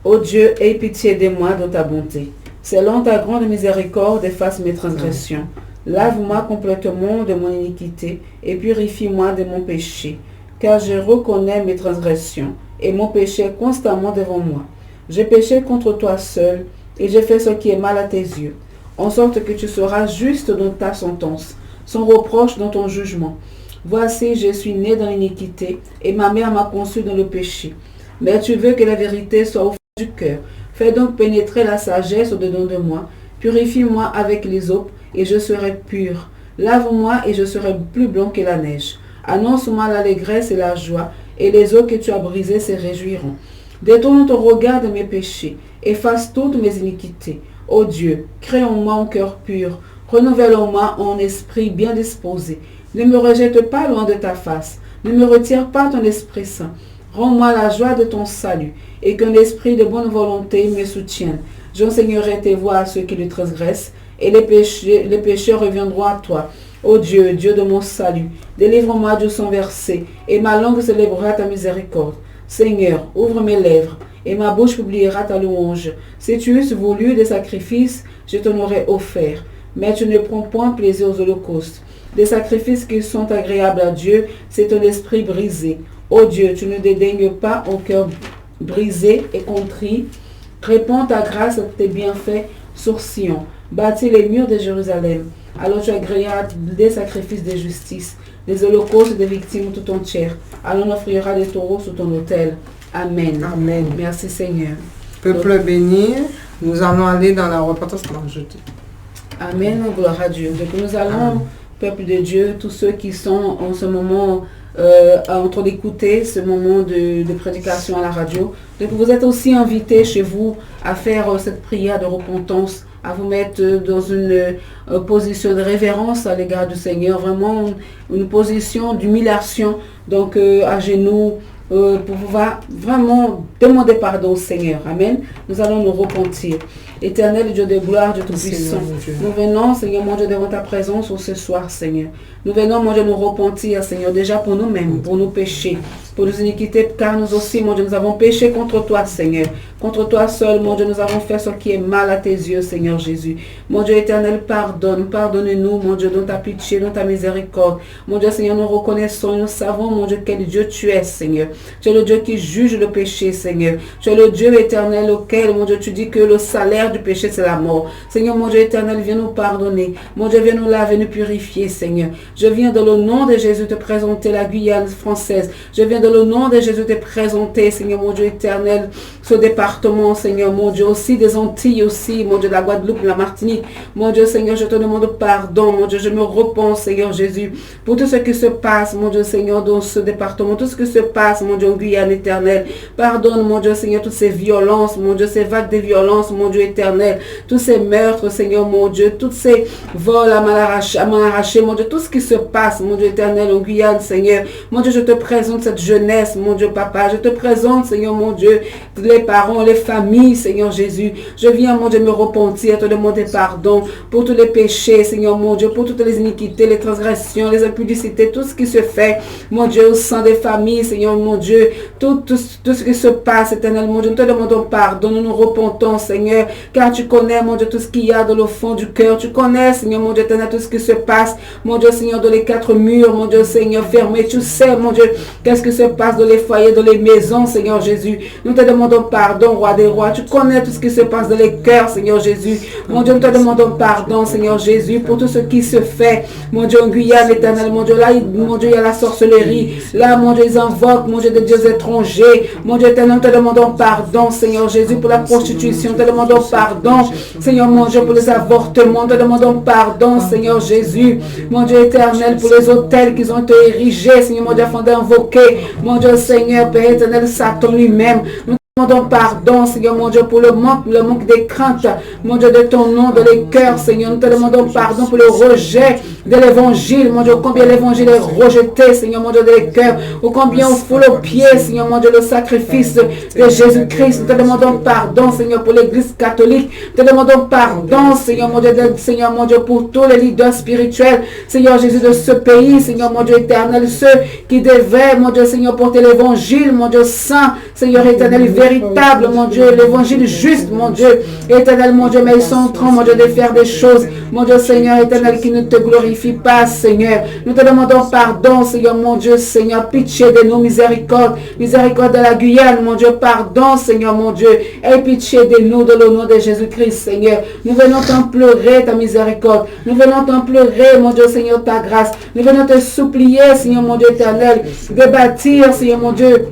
Ô Dieu, aie pitié de moi de ta bonté. Selon ta grande miséricorde, efface mes transgressions. Lave-moi complètement de mon iniquité et purifie-moi de mon péché. Car je reconnais mes transgressions et mon péché est constamment devant moi. J'ai péché contre toi seul et j'ai fait ce qui est mal à tes yeux, en sorte que tu seras juste dans ta sentence, sans reproche dans ton jugement. Voici, je suis né dans l'iniquité, et ma mère m'a conçu dans le péché. Mais tu veux que la vérité soit au fond du cœur. Fais donc pénétrer la sagesse au-dedans de moi. Purifie-moi avec l'hysope, et je serai pur. Lave-moi, et je serai plus blanc que la neige. Annonce-moi l'allégresse et la joie, et les eaux que tu as brisées se réjouiront. Détourne ton regard de mes péchés, efface toutes mes iniquités. Ô Dieu, crée en moi un cœur pur, renouvelle en moi un esprit bien disposé. Ne me rejette pas loin de ta face, ne me retire pas ton Esprit Saint. Rends-moi la joie de ton salut, et qu'un esprit de bonne volonté me soutienne. J'enseignerai tes voies à ceux qui les transgressent, et les pécheurs reviendront à toi. Ô Dieu, Dieu de mon salut, délivre-moi du sang versé, et ma langue célébrera ta miséricorde. Seigneur, ouvre mes lèvres, et ma bouche publiera ta louange. Si tu eusses voulu des sacrifices, je t'en aurais offert. Mais tu ne prends point plaisir aux holocaustes. Des sacrifices qui sont agréables à Dieu, c'est ton esprit brisé. Ô Dieu, tu ne dédaignes pas un cœur brisé et contrit. Répands ta grâce à tes bienfaits sur Sion. Bâtis les murs de Jérusalem. Alors tu agréas des sacrifices de justice, des holocaustes des victimes tout entières. Alors on offrira des taureaux sous ton autel. Amen. Amen. Merci Seigneur. Peuple béni, nous allons aller dans la repentance. Amen. Gloire à Dieu. Donc nous allons, peuple de Dieu, tous ceux qui sont en ce moment en train d'écouter ce moment de prédication à la radio. Donc vous êtes aussi invités chez vous à faire cette prière de repentance, à vous mettre dans une position de révérence à l'égard du Seigneur, vraiment une position d'humiliation, donc à genoux, pour pouvoir vraiment demander pardon au Seigneur. Amen. Nous allons nous repentir. Éternel Dieu de gloire, Dieu Tout-Puissant, nous venons, Seigneur mon Dieu, devant ta présence ce soir, Seigneur. Nous venons, mon Dieu, nous repentir, Seigneur, déjà pour nous-mêmes, pour nos péchés, pour nos iniquités, car nous aussi, mon Dieu, nous avons péché contre toi, Seigneur. Contre toi seul, mon Dieu, nous avons fait ce qui est mal à tes yeux, Seigneur Jésus. Mon Dieu éternel, pardonne-nous, mon Dieu, dans ta pitié, dans ta miséricorde. Mon Dieu, Seigneur, nous reconnaissons, nous savons, mon Dieu, quel Dieu tu es, Seigneur. Tu es le Dieu qui juge le péché, Seigneur. Tu es le Dieu éternel auquel, mon Dieu, tu dis que le salaire du péché, c'est la mort. Seigneur, mon Dieu éternel, viens nous pardonner. Mon Dieu, viens nous laver, nous purifier, Seigneur. Je viens dans le nom de Jésus te présenter la Guyane française. Je viens dans le nom de Jésus te présenter, Seigneur, mon Dieu éternel, ce département, Seigneur, mon Dieu, aussi des Antilles, aussi, mon Dieu, de la Guadeloupe, de la Martinique. Mon Dieu, Seigneur, je te demande pardon, mon Dieu, je me repens, Seigneur Jésus, pour tout ce qui se passe, mon Dieu, Seigneur, dans ce département, tout ce qui se passe, mon Dieu, en Guyane éternelle. Pardonne, mon Dieu, Seigneur, toutes ces violences, mon Dieu, ces vagues de violence, mon Dieu éternel, tous ces meurtres, Seigneur, mon Dieu, tous ces vols à main arrachée, mon Dieu, tout ce qui se passe, mon Dieu éternel, en Guyane, Seigneur. Mon Dieu, je te présente cette jeunesse, mon Dieu, Papa. Je te présente, Seigneur, mon Dieu, les parents, les familles, Seigneur Jésus. Je viens, mon Dieu, me repentir, te demander pardon pour tous les péchés, Seigneur, mon Dieu, pour toutes les iniquités, les transgressions, les impudicités, tout ce qui se fait, mon Dieu, au sein des familles, Seigneur, mon Dieu, tout ce qui se passe, éternel, mon Dieu, nous te demandons pardon, nous nous repentons, Seigneur, car tu connais, mon Dieu, tout ce qu'il y a dans le fond du cœur. Tu connais, Seigneur, mon Dieu, éternel, tout ce qui se passe, mon Dieu, Seigneur, dans les quatre murs, mon Dieu, Seigneur, fermés. Tu sais, mon Dieu, qu'est-ce qui se passe dans les foyers, dans les maisons, Seigneur Jésus. Nous te demandons pardon, Roi des rois. Tu connais tout ce qui se passe dans les cœurs, Seigneur Jésus. Mon Dieu, nous te demandons pardon, Seigneur Jésus, pour tout ce qui se fait, mon Dieu, en Guyane, éternel, mon Dieu, là, mon Dieu, il y a la sorcellerie. Là, mon Dieu, ils invoquent, mon Dieu, des dieux étrangers. Mon Dieu, éternel, nous te demandons pardon, Seigneur Jésus, pour la prostitution. Nous te demandons pardon, Seigneur, mon Dieu, pour les avortements. Nous te demandons pardon, Seigneur Jésus. Mon Dieu éternel, pour les hôtels qu'ils ont été érigés, Seigneur, mon Dieu, afin d'invoquer, mon Dieu, Seigneur, Père éternel, Satan lui-même. Nous demandons pardon, Seigneur, mon Dieu, pour le manque des craintes, mon Dieu, de ton nom dans les cœurs, Seigneur. Nous te demandons pardon pour le rejet de l'évangile, mon Dieu, combien l'évangile est rejeté, Seigneur, mon Dieu, dans les cœurs, ou combien on foule aux pieds, Seigneur, mon Dieu, le sacrifice de Jésus-Christ. Nous te demandons pardon, Seigneur, pour l'église catholique. Nous te demandons pardon, Seigneur, mon Dieu, pour tous les leaders spirituels, Seigneur Jésus, de ce pays, Seigneur, mon Dieu éternel, ceux qui devaient, mon Dieu, Seigneur, porter l'évangile, mon Dieu saint, Seigneur éternel, véritable, mon Dieu, l'évangile juste, mon Dieu, éternel, mon Dieu, mais ils sont en train, mon Dieu, de faire des choses, mon Dieu, Seigneur éternel, qui ne te glorifient pas, Seigneur. Nous te demandons pardon, Seigneur, mon Dieu, Seigneur, pitié de nous, miséricorde de la Guyane, mon Dieu, pardon, Seigneur, mon Dieu, et pitié de nous, dans le nom de Jésus-Christ, Seigneur. Nous venons t'en pleurer ta miséricorde, nous venons t'en pleurer, mon Dieu, Seigneur, ta grâce, nous venons te supplier, Seigneur, mon Dieu éternel, de bâtir, Seigneur, mon Dieu,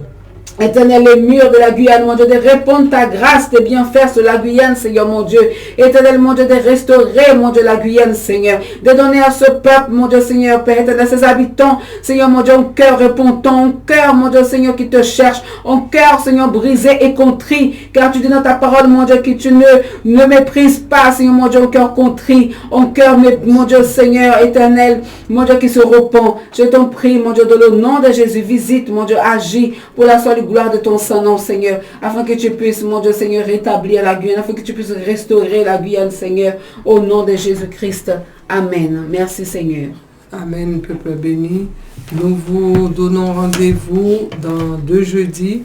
Éternel, les murs de la Guyane, mon Dieu, de répondre ta grâce, tes bienfaits sur la Guyane, Seigneur, mon Dieu. Éternel, mon Dieu, de restaurer, mon Dieu, la Guyane, Seigneur. De donner à ce peuple, mon Dieu, Seigneur, Père, éternel, ses habitants, Seigneur, mon Dieu, un cœur repentant, un cœur, mon Dieu, Seigneur, qui te cherche, un cœur, Seigneur, brisé et contrit, car tu dis dans ta parole, mon Dieu, que tu ne méprises pas, Seigneur, mon Dieu, un cœur contrit, un cœur, mon Dieu, Seigneur, éternel, mon Dieu, qui se repent. Je t'en prie, mon Dieu, dans le nom de Jésus, visite, mon Dieu, agis pour la seule gloire de ton Saint-Nom, Seigneur, afin que tu puisses, mon Dieu, Seigneur, rétablir la Guyane, afin que tu puisses restaurer la Guyane, Seigneur, au nom de Jésus-Christ. Amen. Merci, Seigneur. Amen, peuple béni. Nous vous donnons rendez-vous dans 2 jeudis.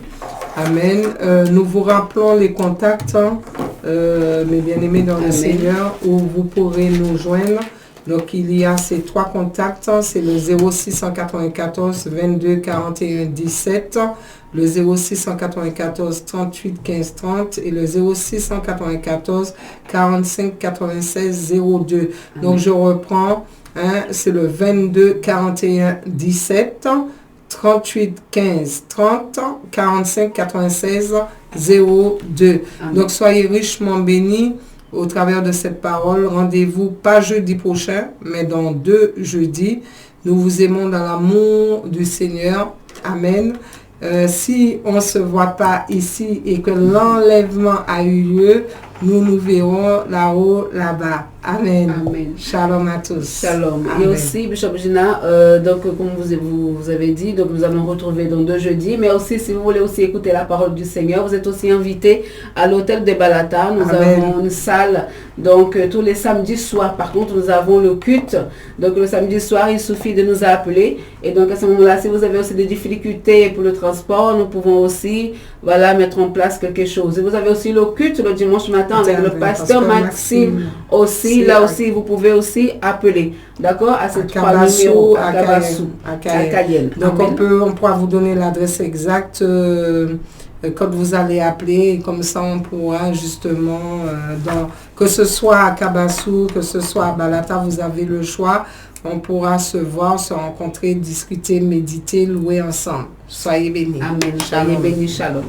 Amen. Nous vous rappelons les contacts, mes bien-aimés dans le Seigneur, où vous pourrez nous joindre. Donc, il y a ces 3 contacts, c'est le 0694 22 41 17, le 0694 38 15 30 et le 0694 45 96 02. Donc, je reprends, c'est le 22 41 17, 38 15 30, 45 96 02. Donc, soyez richement bénis au travers de cette parole. Rendez-vous pas jeudi prochain, mais dans 2 jeudis. Nous vous aimons dans l'amour du Seigneur. Amen. Si on ne se voit pas ici et que l'enlèvement a eu lieu, nous nous verrons là-haut, là-bas. Amen. Amen. Shalom à tous. Shalom. Amen. Et aussi, Bishop Gina, donc comme vous avez dit, donc nous allons retrouver dans 2 jeudis, mais aussi si vous voulez aussi écouter la parole du Seigneur, vous êtes aussi invité à l'hôtel de Balata. Nous Amen. avons une salle, donc tous les samedis soirs. Par contre, nous avons le culte. Donc le samedi soir, il suffit de nous appeler. Et donc à ce moment-là, si vous avez aussi des difficultés pour le transport, nous pouvons aussi mettre en place quelque chose. Et vous avez aussi le culte le dimanche matin avec le pasteur Maxime aussi. Là aussi, vous pouvez aussi appeler. D'accord? À ces 3 numéros à Kabassou, à Cayenne. Donc on pourra vous donner l'adresse exacte quand vous allez appeler. Comme ça, on pourra justement, que ce soit à Kabassou, que ce soit à Balata, vous avez le choix. On pourra se voir, se rencontrer, discuter, méditer, louer ensemble. Soyez bénis. Amen. Soyez bénis. Shalom.